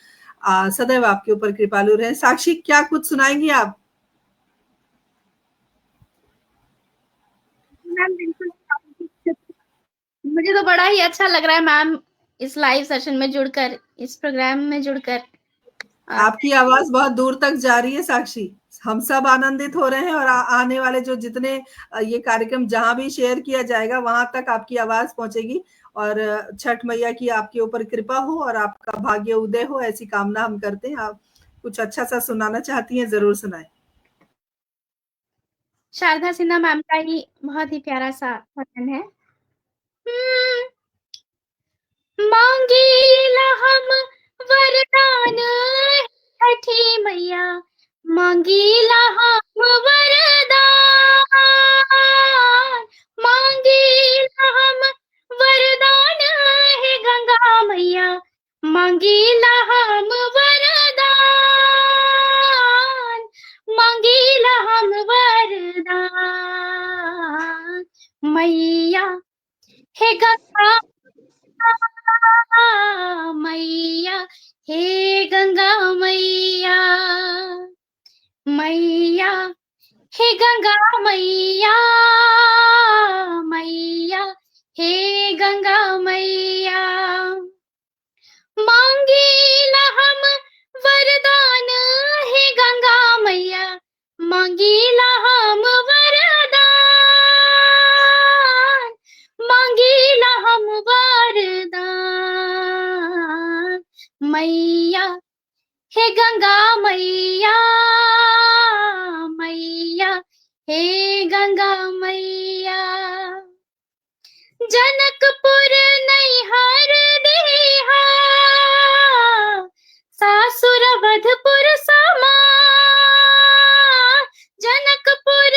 सदैव आपके ऊपर कृपालु रहे। साक्षी, क्या कुछ सुनाएंगी आप? मैम बिल्कुल, मुझे तो बड़ा ही अच्छा लग रहा है मैम इस लाइव सेशन में जुड़कर, इस प्रोग्राम में जुड़कर। आपकी आवाज बहुत दूर तक जा रही है साक्षी, हम सब आनंदित हो रहे हैं। और आने वाले जो जितने ये कार्यक्रम जहां भी शेयर किया जाएगा वहां तक आपकी आवाज पहुंचेगी। और छठ मैया की आपके ऊपर कृपा हो और आपका भाग्य उदय हो, ऐसी कामना हम करते हैं। आप कुछ अच्छा सा सुनाना चाहती हैं, जरूर सुनाएं। शारदा सिन्हा मैम का ही बहुत ही प्यारा सा भजन है। मांगीला हम वरदान छठी मैया, मांगीला हम वरदान, मांगीला हम वरदान है गंगा मैया, मांगीला हम वरदान, मांगीला हम वरदान। मैया हे गंगा मैया, हे गंगा मैया, मैया हे गंगा मैया, मैया हे गंगा मैया। मांगीला हम वरदान हे गंगा मैया, मांगीला हम वरदान, मांगीला हम वरदान। मैया हे गंगा मैया, मैया हे गंगा मैया। जनकपुर नैहर देहा, सासुर वधपुर समा, जनकपुर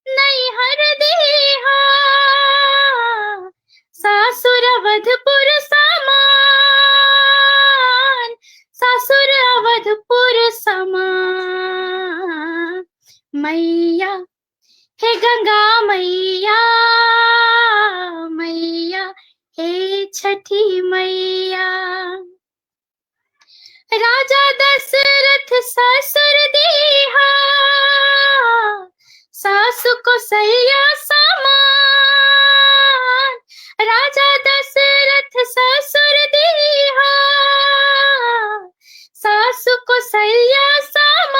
नैहर देहा, सासुर वधपुर समान, मैया हे गंगा मैया, मैया हे छठी मैया। राजा दशरथ ससुर दीहा, सासु को सैया समान। राजा दशरथ ससुर दीहा, सासु को सैया समान,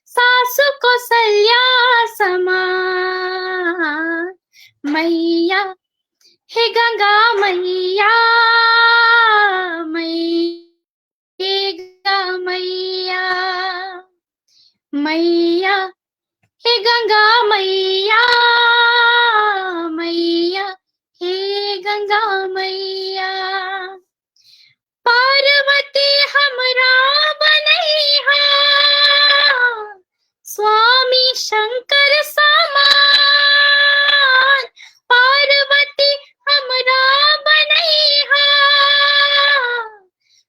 सासु को सैया समान। मैया हे गंगा मैया, मैया मैया, मैया हे गंगा मैया, मैया हे गंगा मैया। पार्वती हमरा बनैहा, स्वामी शंकर समान। पार्वती हमरा बनैहा,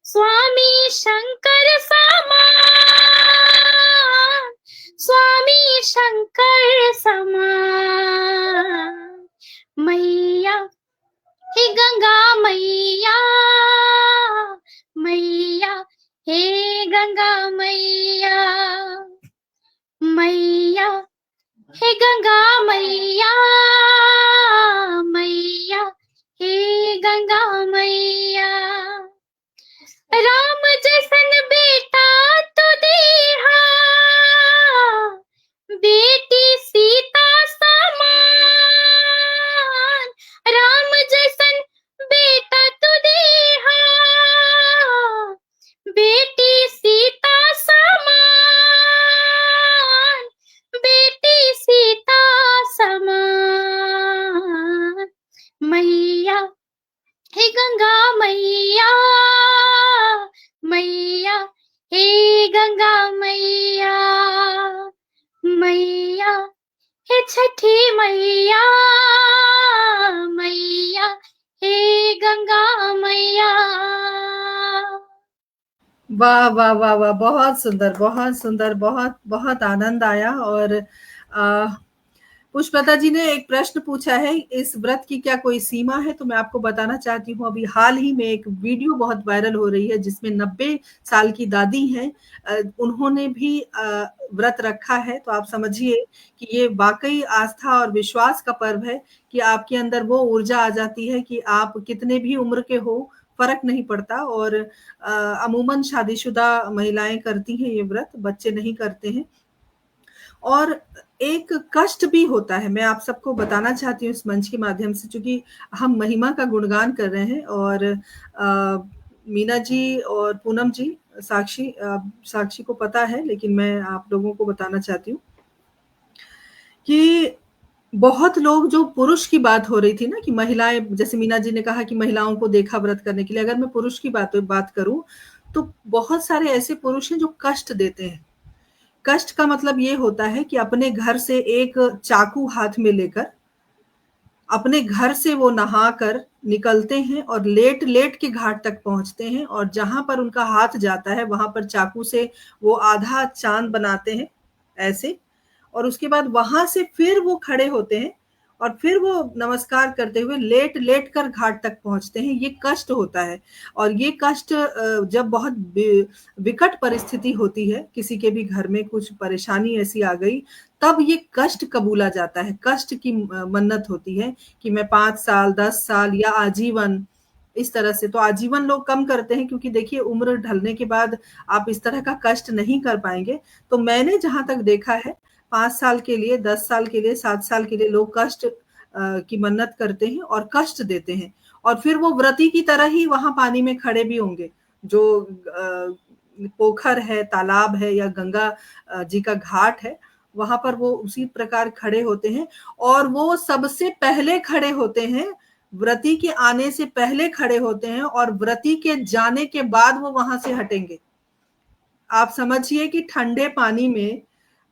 स्वामी शंकर समान, स्वामी शंकर समान। मैया हे गंगा मैया, मैया हे गंगा मैया, मैया हे गंगा मैया, मैया हे गंगा मैया। राम जैसन बेटा तो देहा, बेटी सीता समान। राम जैसन बेटा तो देहा, बेटी सीता समान, बेटी सीता समान। मैया हे गंगा मैया, मैया हे गंगा मैया, मैया हे छठी मैया, मैया हे गंगा मैया। वाह वाह वाह वाह, बहुत सुंदर, बहुत सुंदर, बहुत बहुत आनंद आया। और पुष्पलता जी ने एक प्रश्न पूछा है, इस व्रत की क्या कोई सीमा है? तो मैं आपको बताना चाहती हूँ, अभी हाल ही में एक वीडियो बहुत वायरल हो रही है जिसमें 90 साल की दादी हैं, उन्होंने भी व्रत रखा है। तो आप समझिए कि ये वाकई आस्था और विश्वास का पर्व है कि आपके अंदर वो ऊर्जा आ जाती है कि आप कितने भी उम्र के हो, फर्क नहीं पड़ता। और अमूमन शादीशुदा महिलाएं करती हैं ये व्रत, बच्चे नहीं करते हैं। और एक कष्ट भी होता है, मैं आप सबको बताना चाहती हूँ इस मंच के माध्यम से, क्योंकि हम महिमा का गुणगान कर रहे हैं। और मीना जी और पूनम जी, साक्षी को पता है, लेकिन मैं आप लोगों को बताना चाहती हूँ कि बहुत लोग, जो पुरुष की बात हो रही थी ना कि महिलाएं, जैसे मीना जी ने कहा कि महिलाओं को देखा व्रत करने के लिए, अगर मैं पुरुष की बात करूं तो बहुत सारे ऐसे पुरुष हैं जो कष्ट देते हैं। कष्ट का मतलब ये होता है कि अपने घर से एक चाकू हाथ में लेकर अपने घर से वो नहाकर निकलते हैं और लेट लेट के घाट तक पहुंचते हैं, और जहां पर उनका हाथ जाता है वहां पर चाकू से वो आधा चांद बनाते हैं ऐसे, और उसके बाद वहां से फिर वो खड़े होते हैं और फिर वो नमस्कार करते हुए लेट लेट कर घाट तक पहुंचते हैं। ये कष्ट होता है। और ये कष्ट जब बहुत विकट परिस्थिति होती है, किसी के भी घर में कुछ परेशानी ऐसी आ गई, तब ये कष्ट कबूला जाता है। कष्ट की मन्नत होती है कि मैं 5 साल 10 साल या आजीवन, इस तरह से। तो आजीवन लोग कम करते हैं, क्योंकि देखिए उम्र ढलने के बाद आप इस तरह का कष्ट नहीं कर पाएंगे। तो मैंने जहां तक देखा है, 5 साल के लिए, 10 साल के लिए, 7 साल के लिए लोग कष्ट की मन्नत करते हैं और कष्ट देते हैं, और फिर वो व्रती की तरह ही वहां पानी में खड़े भी होंगे। जो पोखर है, तालाब है या गंगा जी का घाट है, वहां पर वो उसी प्रकार खड़े होते हैं, और वो सबसे पहले खड़े होते हैं, व्रती के आने से पहले खड़े होते हैं, और व्रती के जाने के बाद वो वहां से हटेंगे। आप समझिए कि ठंडे पानी में,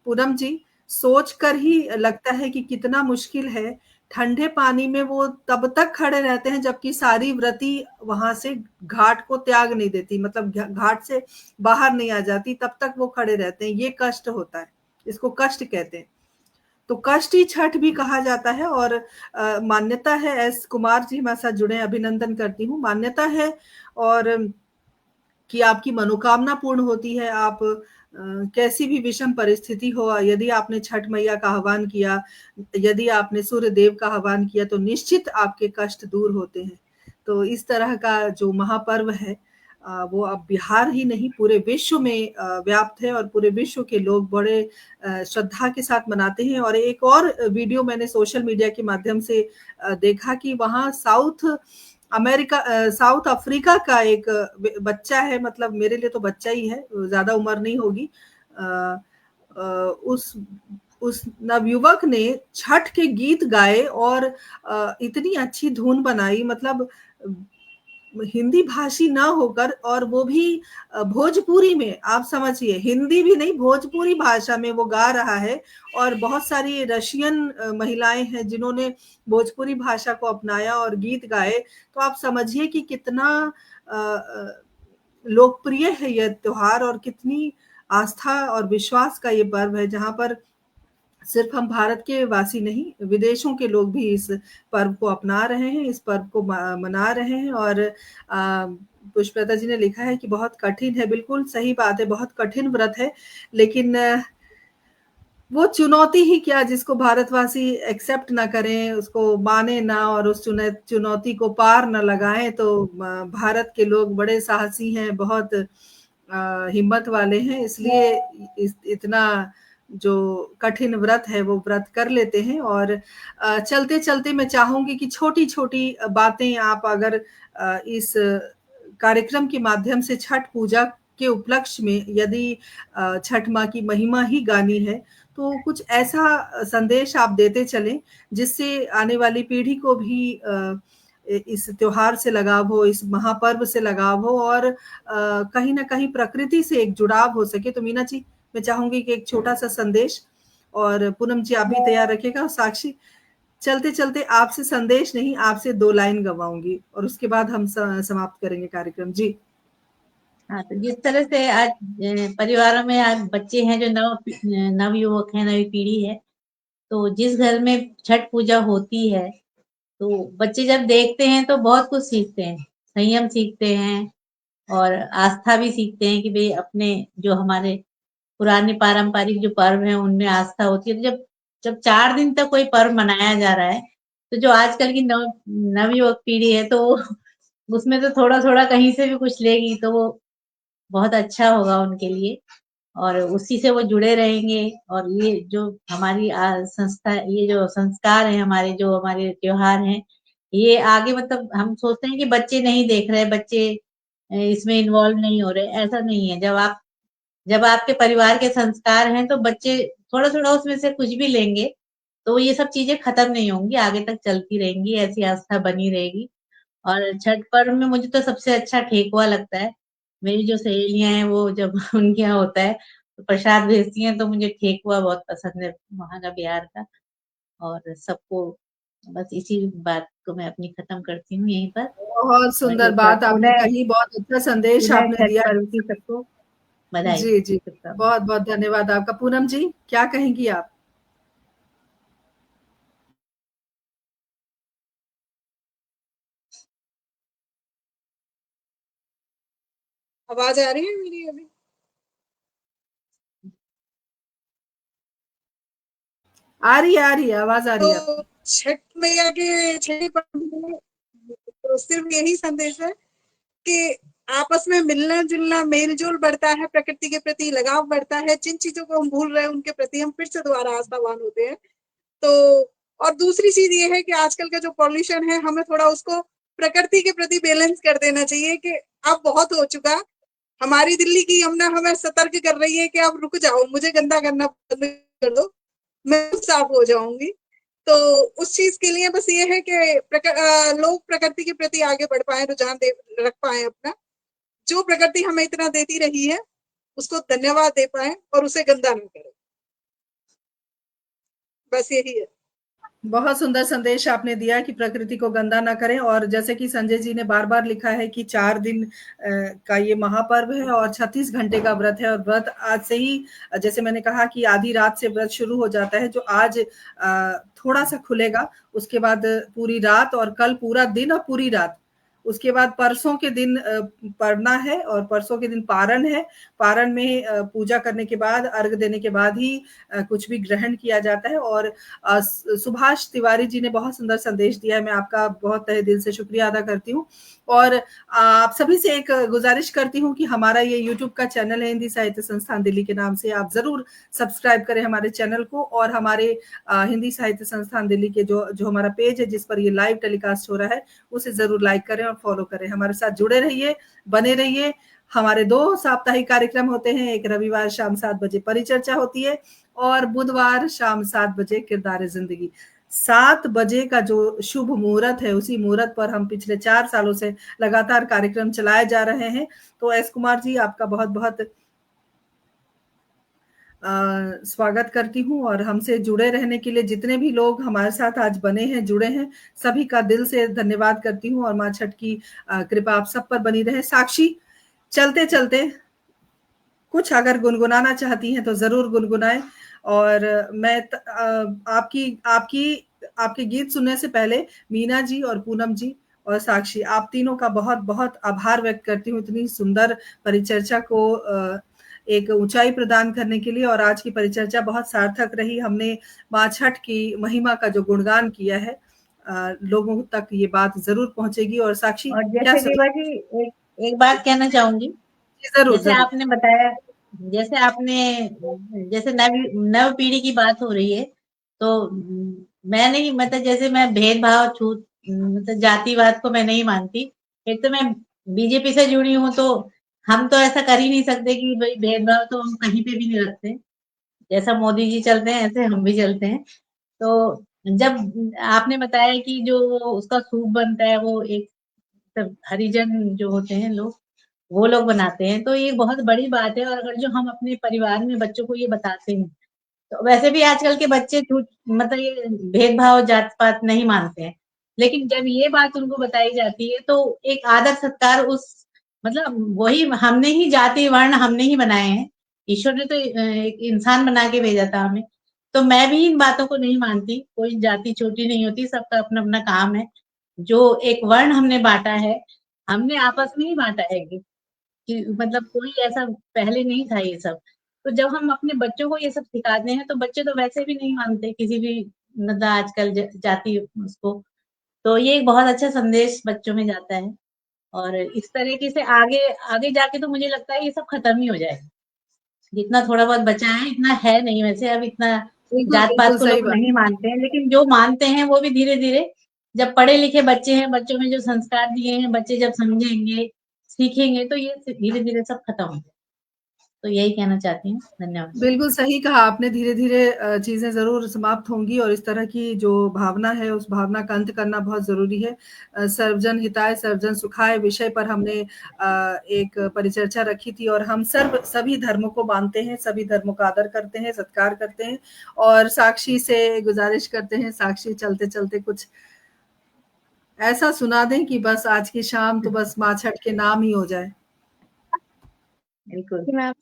पूनम जी, सोच कर ही लगता है कि कितना मुश्किल है ठंडे पानी में वो तब तक खड़े रहते हैं जबकि सारी व्रती वहां से घाट को त्याग नहीं देती, मतलब घाट से बाहर नहीं आ जाती, तब तक वो खड़े रहते हैं। ये कष्ट होता है, इसको कष्ट कहते हैं। तो कष्ट ही छठ भी कहा जाता है। और मान्यता है, एस कुमार जी हमारे साथ जुड़े, अभिनंदन करती हूँ। मान्यता है और कि आपकी मनोकामना पूर्ण होती है। आप कैसी भी विषम परिस्थिति हो, यदि आपने छठ मैया का आह्वान किया, यदि आपने सूर्य देव का आह्वान किया, तो निश्चित आपके कष्ट दूर होते हैं। तो इस तरह का जो महापर्व है वो अब बिहार ही नहीं पूरे विश्व में व्याप्त है और पूरे विश्व के लोग बड़े श्रद्धा के साथ मनाते हैं। और एक और वीडियो मैंने सोशल मीडिया के माध्यम से देखा कि वहाँ साउथ अफ्रीका का एक बच्चा है, मतलब मेरे लिए तो बच्चा ही है, ज्यादा उम्र नहीं होगी, उस नवयुवक ने छठ के गीत गाए और इतनी अच्छी धुन बनाई, मतलब हिंदी भाषी ना होकर, और वो भी भोजपुरी में, आप समझिए, हिंदी भी नहीं भोजपुरी भाषा में वो गा रहा है। और बहुत सारी रशियन महिलाएं हैं जिन्होंने भोजपुरी भाषा को अपनाया और गीत गाए। तो आप समझिए कि कितना लोकप्रिय है यह त्योहार और कितनी आस्था और विश्वास का ये पर्व है, जहां पर सिर्फ हम भारत के वासी नहीं, विदेशों के लोग भी इस पर्व को अपना रहे हैं, इस पर्व को मना रहे हैं। और पुष्पलता जी ने लिखा है कि बहुत कठिन है। बिल्कुल सही बात है, बहुत कठिन व्रत है, लेकिन वो चुनौती ही क्या जिसको भारतवासी एक्सेप्ट ना करें, उसको माने ना और उस चुनौती को पार न लगाएं। तो भारत के लोग बड़े साहसी हैं, बहुत हिम्मत वाले हैं, इसलिए इतना जो कठिन व्रत है वो व्रत कर लेते हैं। और चलते चलते मैं चाहूंगी कि छोटी छोटी बातें आप अगर इस कार्यक्रम के माध्यम से छठ पूजा के उपलक्ष्य में यदि छठ माँ की महिमा ही गानी है, तो कुछ ऐसा संदेश आप देते चलें जिससे आने वाली पीढ़ी को भी इस त्योहार से लगाव हो, इस महापर्व से लगाव हो और कहीं ना कहीं प्रकृति से एक जुड़ाव हो सके। तो मीना जी, मैं चाहूंगी कि एक छोटा सा संदेश, और पूनम जी आप भी तैयार रखिएगा। साक्षी, चलते चलते आपसे संदेश नहीं, आपसे 2 लाइन गवाऊंगी और उसके बाद हम समाप्त करेंगे कार्यक्रम जी। हाँ, तो जिस तरह से आज परिवारों में आज बच्चे हैं जो नव युवक है, नई पीढ़ी है, तो जिस घर में छठ पूजा होती है तो बच्चे जब देखते हैं तो बहुत कुछ सीखते हैं, संयम सीखते हैं और आस्था भी सीखते हैं कि भाई अपने जो हमारे पुराने पारंपरिक जो पर्व है उनमें आस्था होती है। तो जब 4 दिन तक कोई पर्व मनाया जा रहा है, तो जो आजकल की नवयुवक पीढ़ी है तो उसमें तो थोड़ा थोड़ा कहीं से भी कुछ लेगी तो वो बहुत अच्छा होगा उनके लिए और उसी से वो जुड़े रहेंगे। और ये जो हमारी संस्था, ये जो संस्कार है हमारे, जो हमारे त्योहार हैं, ये आगे मतलब हम सोचते हैं कि बच्चे नहीं देख रहे, बच्चे इसमें इन्वॉल्व नहीं हो रहे, ऐसा नहीं है। जब आपके परिवार के संस्कार हैं तो बच्चे थोड़ा थोड़ा उसमें से कुछ भी लेंगे तो ये सब चीजें खत्म नहीं होंगी, आगे तक चलती रहेंगी, ऐसी आस्था बनी रहेगी। और छठ पर्व में मुझे तो सबसे अच्छा ठेकुआ लगता है। मेरी जो सहेलियां हैं वो जब उनके यहाँ होता है तो प्रसाद भेजती हैं, तो मुझे ठेकुआ बहुत पसंद है वहां का, बिहार का। और सबको बस इसी बात को मैं अपनी खत्म करती हूँ यहीं पर। बहुत और सुंदर एक बार बात आपने कही, बहुत अच्छा संदेश पुनः आपने छठ दिया। पर्व की सबको बधाई। जी जी, बहुत बहुत धन्यवाद आपका। पूनम जी, क्या कहेंगी आप? आवाज आ रही है मेरी अभी? आ रही है, आवाज आ रही है। तो छठ मैया के छठी पर्व में तो सिर्फ यही संदेश है कि आपस में मिलना जुलना, मेल जोल बढ़ता है, प्रकृति के प्रति लगाव बढ़ता है, जिन चीजों को हम भूल रहे हैं उनके प्रति हम फिर से दोबारा आस्थावान होते हैं। तो और दूसरी चीज ये है कि आजकल का जो पॉल्यूशन है, हमें थोड़ा उसको प्रकृति के प्रति बैलेंस कर देना चाहिए कि अब बहुत हो चुका। हमारी दिल्ली की यमुना हमें सतर्क कर रही है कि अब रुक जाओ, मुझे गंदा करना बंद कर दो, मैं साफ हो जाऊंगी। तो उस चीज के लिए बस ये है कि लोग प्रकृति के प्रति आगे बढ़ पाए, रुझान रख पाए अपना। जो प्रकृति हमें इतना देती रही है उसको धन्यवाद दे पाए और उसे गंदा ना करें, बस यही है। बहुत सुंदर संदेश आपने दिया कि प्रकृति को गंदा ना करें, और जैसे कि संजय जी ने बार बार लिखा है कि 4 दिन का ये महापर्व है और 36 घंटे का व्रत है, और व्रत आज से ही, जैसे मैंने कहा कि आधी रात से व्रत शुरू हो जाता है, जो आज थोड़ा सा खुलेगा, उसके बाद पूरी रात, और कल पूरा दिन और पूरी रात, उसके बाद परसों के दिन पढ़ना है, और परसों के दिन पारण है। पारण में पूजा करने के बाद, अर्घ देने के बाद ही कुछ भी ग्रहण किया जाता है। और सुभाष तिवारी जी ने बहुत सुंदर संदेश दिया है, मैं आपका बहुत तहे दिल से शुक्रिया अदा करती हूँ। और आप सभी से एक गुजारिश करती हूँ कि हमारा ये यूट्यूब का चैनल है हिंदी साहित्य संस्थान दिल्ली के नाम से, आप जरूर सब्सक्राइब करें हमारे चैनल को, और हमारे हिंदी साहित्य संस्थान दिल्ली के जो हमारा पेज है जिस पर ये लाइव टेलीकास्ट हो रहा है, उसे जरूर लाइक करें और फॉलो करें। हमारे साथ जुड़े रहिए, बने रहिए। हमारे 2 साप्ताहिक कार्यक्रम होते हैं, एक रविवार शाम 7 बजे परिचर्चा होती है, और बुधवार शाम 7 बजे किरदार जिंदगी। 7 बजे का जो शुभ मुहूर्त है, उसी मुहूर्त पर हम पिछले 4 सालों से लगातार कार्यक्रम चलाए जा रहे हैं। तो एस कुमार जी, आपका बहुत बहुत स्वागत करती हूँ, और हमसे जुड़े रहने के लिए जितने भी लोग हमारे साथ आज बने हैं, जुड़े हैं, सभी का दिल से धन्यवाद करती हूँ, और माँ छठ की कृपा आप सब पर बनी रहे। साक्षी, चलते चलते कुछ अगर गुनगुनाना चाहती हैं तो जरूर गुनगुनाएं। और मैं आपके गीत सुनने से पहले मीना जी और पूनम जी और साक्षी, आप तीनों का बहुत बहुत आभार व्यक्त करती हूँ इतनी सुंदर परिचर्चा को एक ऊंचाई प्रदान करने के लिए। और आज की परिचर्चा बहुत सार्थक रही। हमने माँ छठ की महिमा का जो गुणगान किया है, लोगों तक ये बात जरूर पहुंचेगी। और साक्षी, और क्या जैसे विभा जी, एक बात कहना चाहूंगी। जरूर जैसे जरूर। आपने बताया, जैसे नव पीढ़ी की बात हो रही है, तो मैं नहीं, मतलब जैसे मैं भेदभाव छूत, मतलब जातिवाद को मैं नहीं मानती। एक तो मैं बीजेपी से जुड़ी हूँ, तो हम तो ऐसा कर ही नहीं सकते कि भाई भेदभाव तो हम कहीं पे भी नहीं रखते। जैसा मोदी जी चलते हैं ऐसे हम भी चलते हैं। तो जब आपने बताया कि जो उसका सूप बनता है वो एक सब हरिजन जो होते हैं लोग, वो लोग बनाते हैं, तो ये बहुत बड़ी बात है। और अगर जो हम अपने परिवार में बच्चों को ये बताते हैं, तो वैसे भी आजकल के बच्चे मतलब ये भेदभाव जात पात नहीं मानते हैं, लेकिन जब ये बात उनको बताई जाती है तो एक आदर सत्कार, उस मतलब वही हमने ही जाति वर्ण हमने ही बनाए हैं, ईश्वर ने तो एक इंसान बना के भेजा था हमें। तो मैं भी इन बातों को नहीं मानती, कोई जाति छोटी नहीं होती, सबका अपना अपना काम है। जो एक वर्ण हमने बांटा है, हमने आपस में ही बांटा है कि मतलब कोई ऐसा पहले नहीं था ये सब। तो जब हम अपने बच्चों को ये सब सिखाते हैं, तो बच्चे तो वैसे भी नहीं मानते किसी भी, मतलब आजकल जाति उसको। तो ये एक बहुत अच्छा संदेश बच्चों में जाता है, और इस तरीके से आगे आगे जाके तो मुझे लगता है ये सब खत्म ही हो जाएगा। जितना थोड़ा बहुत बचा है, इतना है नहीं वैसे, अब इतना बिल्कुल जात पात बिल्कुल को सही लोग बात। नहीं मानते हैं, लेकिन जो मानते हैं वो भी धीरे धीरे, जब पढ़े लिखे बच्चे हैं, बच्चों में जो संस्कार दिए हैं, बच्चे जब समझेंगे सीखेंगे, तो ये धीरे धीरे सब खत्म हो जाए। तो यही कहना चाहती हूँ। धन्यवाद। बिल्कुल सही कहा आपने, धीरे-धीरे चीज़ें ज़रूर समाप्त होंगी, और इस तरह की जो भावना है, उस भावना का अंत करना बहुत ज़रूरी है। सर्वजन हिताय सर्वजन सुखाय विषय पर हमने एक परिचर्चा रखी थी, और हम सभी धर्मों को मानते हैं, सभी धर्मों का आदर करते हैं, सत्कार करते हैं। और साक्षी से गुजारिश करते हैं, साक्षी चलते-चलते कुछ ऐसा सुना दें कि बस आज की शाम तो बस माँ छठ के नाम ही हो जाए। बिल्कुल। मैम,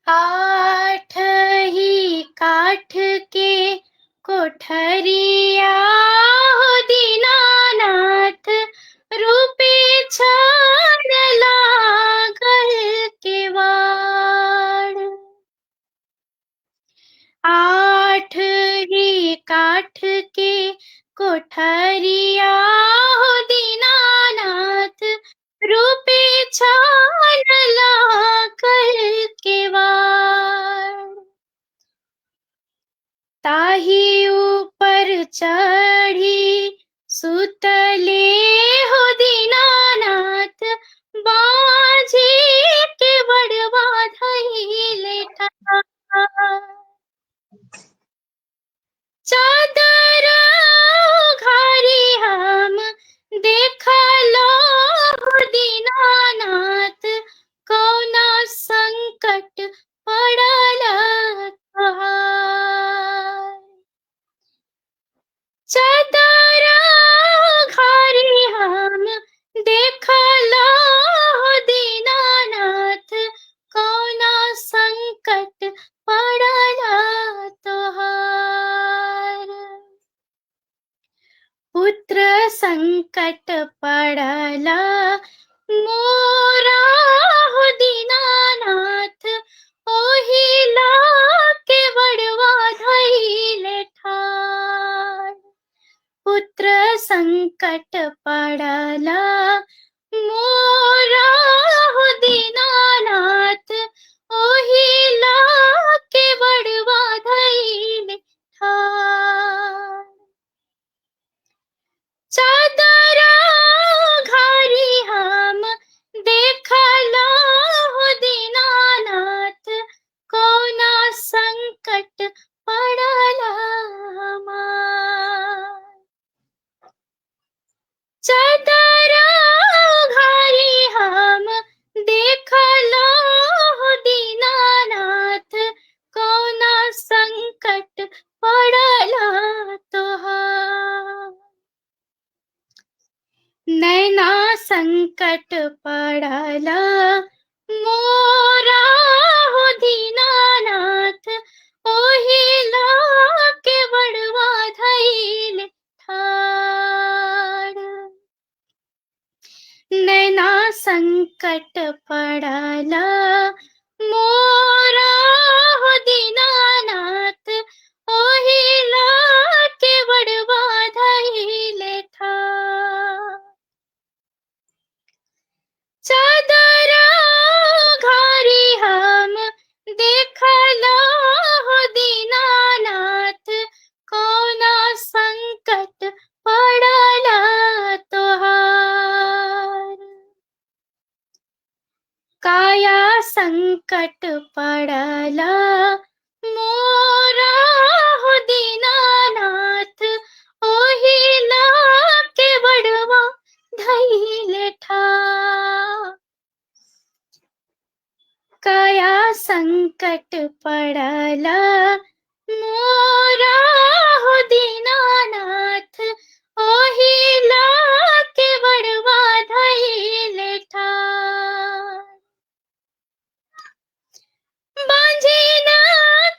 आठ ही काठ के कोठरिया हो दीनानाथ, रूपे छान लागल केवाड़। आठ ही काठ के कोठरिया हो दीनानाथ, रूपे छान लागल केवाड़। ताही ऊपर चढ़ी सुतले हो दीनानाथ, संकट पड़ला मोरा हो दीनानाथ ओहिला के बड़वा धैल ठाड़। नैना संकट पड़ला मोरा हो दीनानाथ ओहिला के बड़वा धैल ठाड़। चादरा घारी हम देखला हो दीनानाथ कौना संकट पड़ला तोहार। काया संकट पड़ला मोरा हो दीनानाथ ओहिला के बड़वा धैल ठाड़। काया संकट पड़ला मोरा हो दीनानाथ ओहिला के बड़वा धैल ठाड़। बांझिना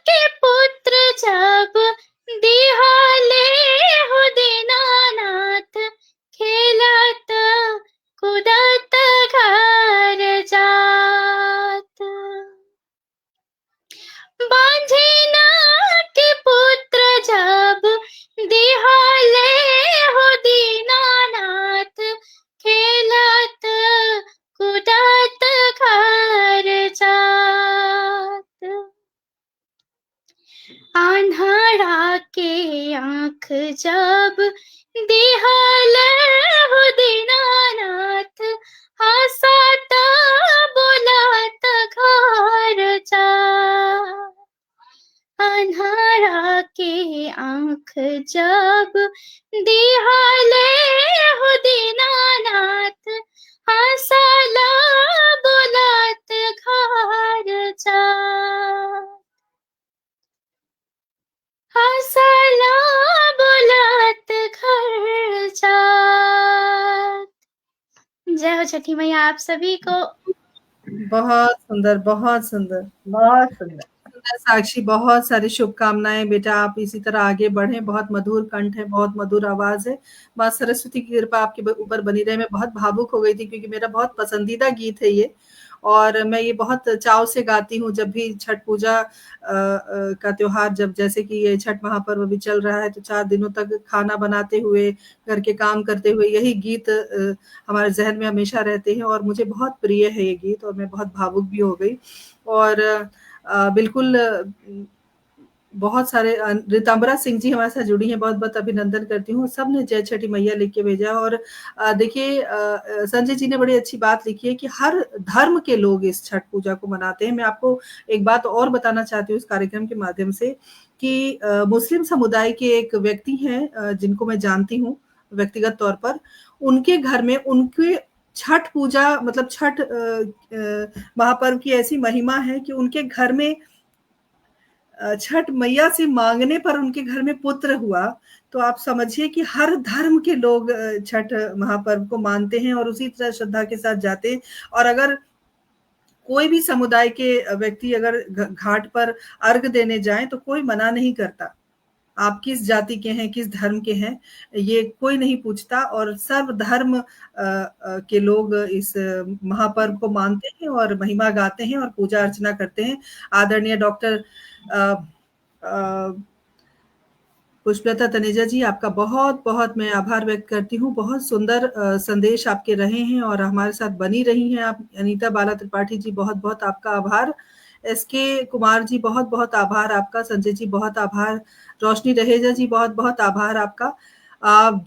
के पुत्र जब दिहाले हो दीनानाथ खेलत कूदत घर जात। बांझिना के पुत्र जब दिहाले हो दीनानाथ खेलत कूदत घर जात। आन्हरा के आँख जब दिहल हो दीनानाथ हंसत बोलत घर जात। आन्हरा के आँख जब दिहल हो दीनानाथ हंसला बोलत घर जात। हंसला बोलत घर जात। जय हो छठी मैया आप सभी को। बहुत सुंदर, बहुत सुंदर, बहुत सुंदर। साक्षी, बहुत सारी शुभकामनाएं बेटा, आप इसी तरह आगे बढ़ें। बहुत मधुर कंठ है, बहुत मधुर आवाज है। माँ सरस्वती की कृपा आपके ऊपर बनी रहे। मैं बहुत भावुक हो गई थी क्योंकि मेरा बहुत पसंदीदा गीत है ये, और मैं ये बहुत चाव से गाती हूँ जब भी छठ पूजा का त्योहार, जब जैसे कि ये छठ महापर्व भी चल रहा है तो 4 दिनों तक खाना बनाते हुए, घर के काम करते हुए यही गीत हमारे जहन में हमेशा रहते हैं, और मुझे बहुत प्रिय है ये गीत, और मैं बहुत भावुक भी हो गई। और बिल्कुल बहुत सारे रितंबरा सिंह जी हमारे साथ जुड़ी हैं, बहुत बहुत अभिनंदन करती हूँ। सबने जय छठी मैया लिख के भेजा। और देखिए संजय जी ने बड़ी अच्छी बात लिखी है कि हर धर्म के लोग इस छठ पूजा को मनाते हैं। मैं आपको एक बात और बताना चाहती हूँ इस कार्यक्रम के माध्यम से कि मुस्लिम समुदाय के एक व्यक्ति हैं जिनको मैं जानती हूँ व्यक्तिगत तौर पर, उनके घर में उनके छठ पूजा मतलब छठ महापर्व की ऐसी महिमा है कि उनके घर में छठ मैया से मांगने पर उनके घर में पुत्र हुआ। तो आप समझिए कि हर धर्म के लोग छठ महापर्व को मानते हैं और उसी तरह श्रद्धा के साथ जाते हैं। और अगर कोई भी समुदाय के व्यक्ति अगर घाट पर अर्घ देने जाएं तो कोई मना नहीं करता, आप किस जाति के हैं, किस धर्म के हैं, ये कोई नहीं पूछता। और सर्व धर्म के लोग इस महापर्व को मानते हैं और महिमा गाते हैं और पूजा अर्चना करते हैं। आदरणीय डॉक्टर पुष्पलता तनेजा जी, आपका बहुत बहुत मैं आभार व्यक्त करती हूँ। बहुत सुंदर संदेश आपके रहे हैं और हमारे साथ बनी रही हैं आप। अनीता बाला त्रिपाठी जी, बहुत बहुत आपका आभार। SK कुमार जी, बहुत बहुत आभार आपका। संजय जी, बहुत आभार। रोशनी रहेजा जी, बहुत बहुत आभार आपका।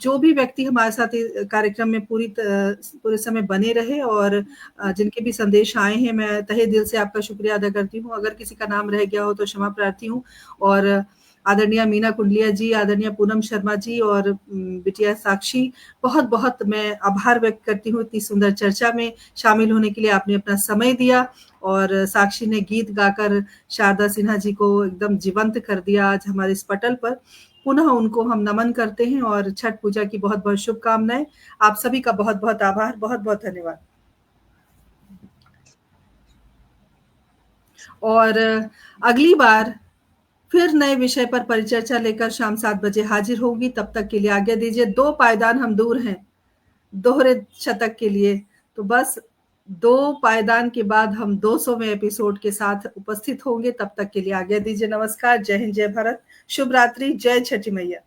जो भी व्यक्ति हमारे साथ कार्यक्रम में पूरे समय बने रहे और जिनके भी संदेश आए हैं, मैं तहे दिल से आपका शुक्रिया अदा करती हूँ। अगर किसी का नाम रह गया हो तो क्षमा प्रार्थी हूँ। और आदरणीय मीना कुंडलिया जी, आदरणीय पूनम शर्मा जी और बिटिया साक्षी, बहुत बहुत मैं आभार व्यक्त करती हूँ इतनी सुंदर चर्चा में शामिल होने के लिए। आपने अपना समय दिया और साक्षी ने गीत गाकर शारदा सिन्हा जी को एकदम जीवंत कर दिया आज हमारे इस पटल पर। पुनः उनको हम नमन करते हैं और छठ पूजा की बहुत बहुत शुभकामनाएं। आप सभी का बहुत बहुत आभार, बहुत बहुत धन्यवाद। और अगली बार फिर नए विषय पर परिचर्चा लेकर शाम 7 बजे हाजिर होगी। तब तक के लिए आज्ञा दीजिए। 2 पायदान हम दूर हैं दोहरे शतक के लिए, तो बस 2 पायदान के बाद हम 200वें एपिसोड के साथ उपस्थित होंगे। तब तक के लिए आज्ञा दीजिए। नमस्कार, जय हिंद, जय भारत, शुभ रात्रि, जय छठी मैया।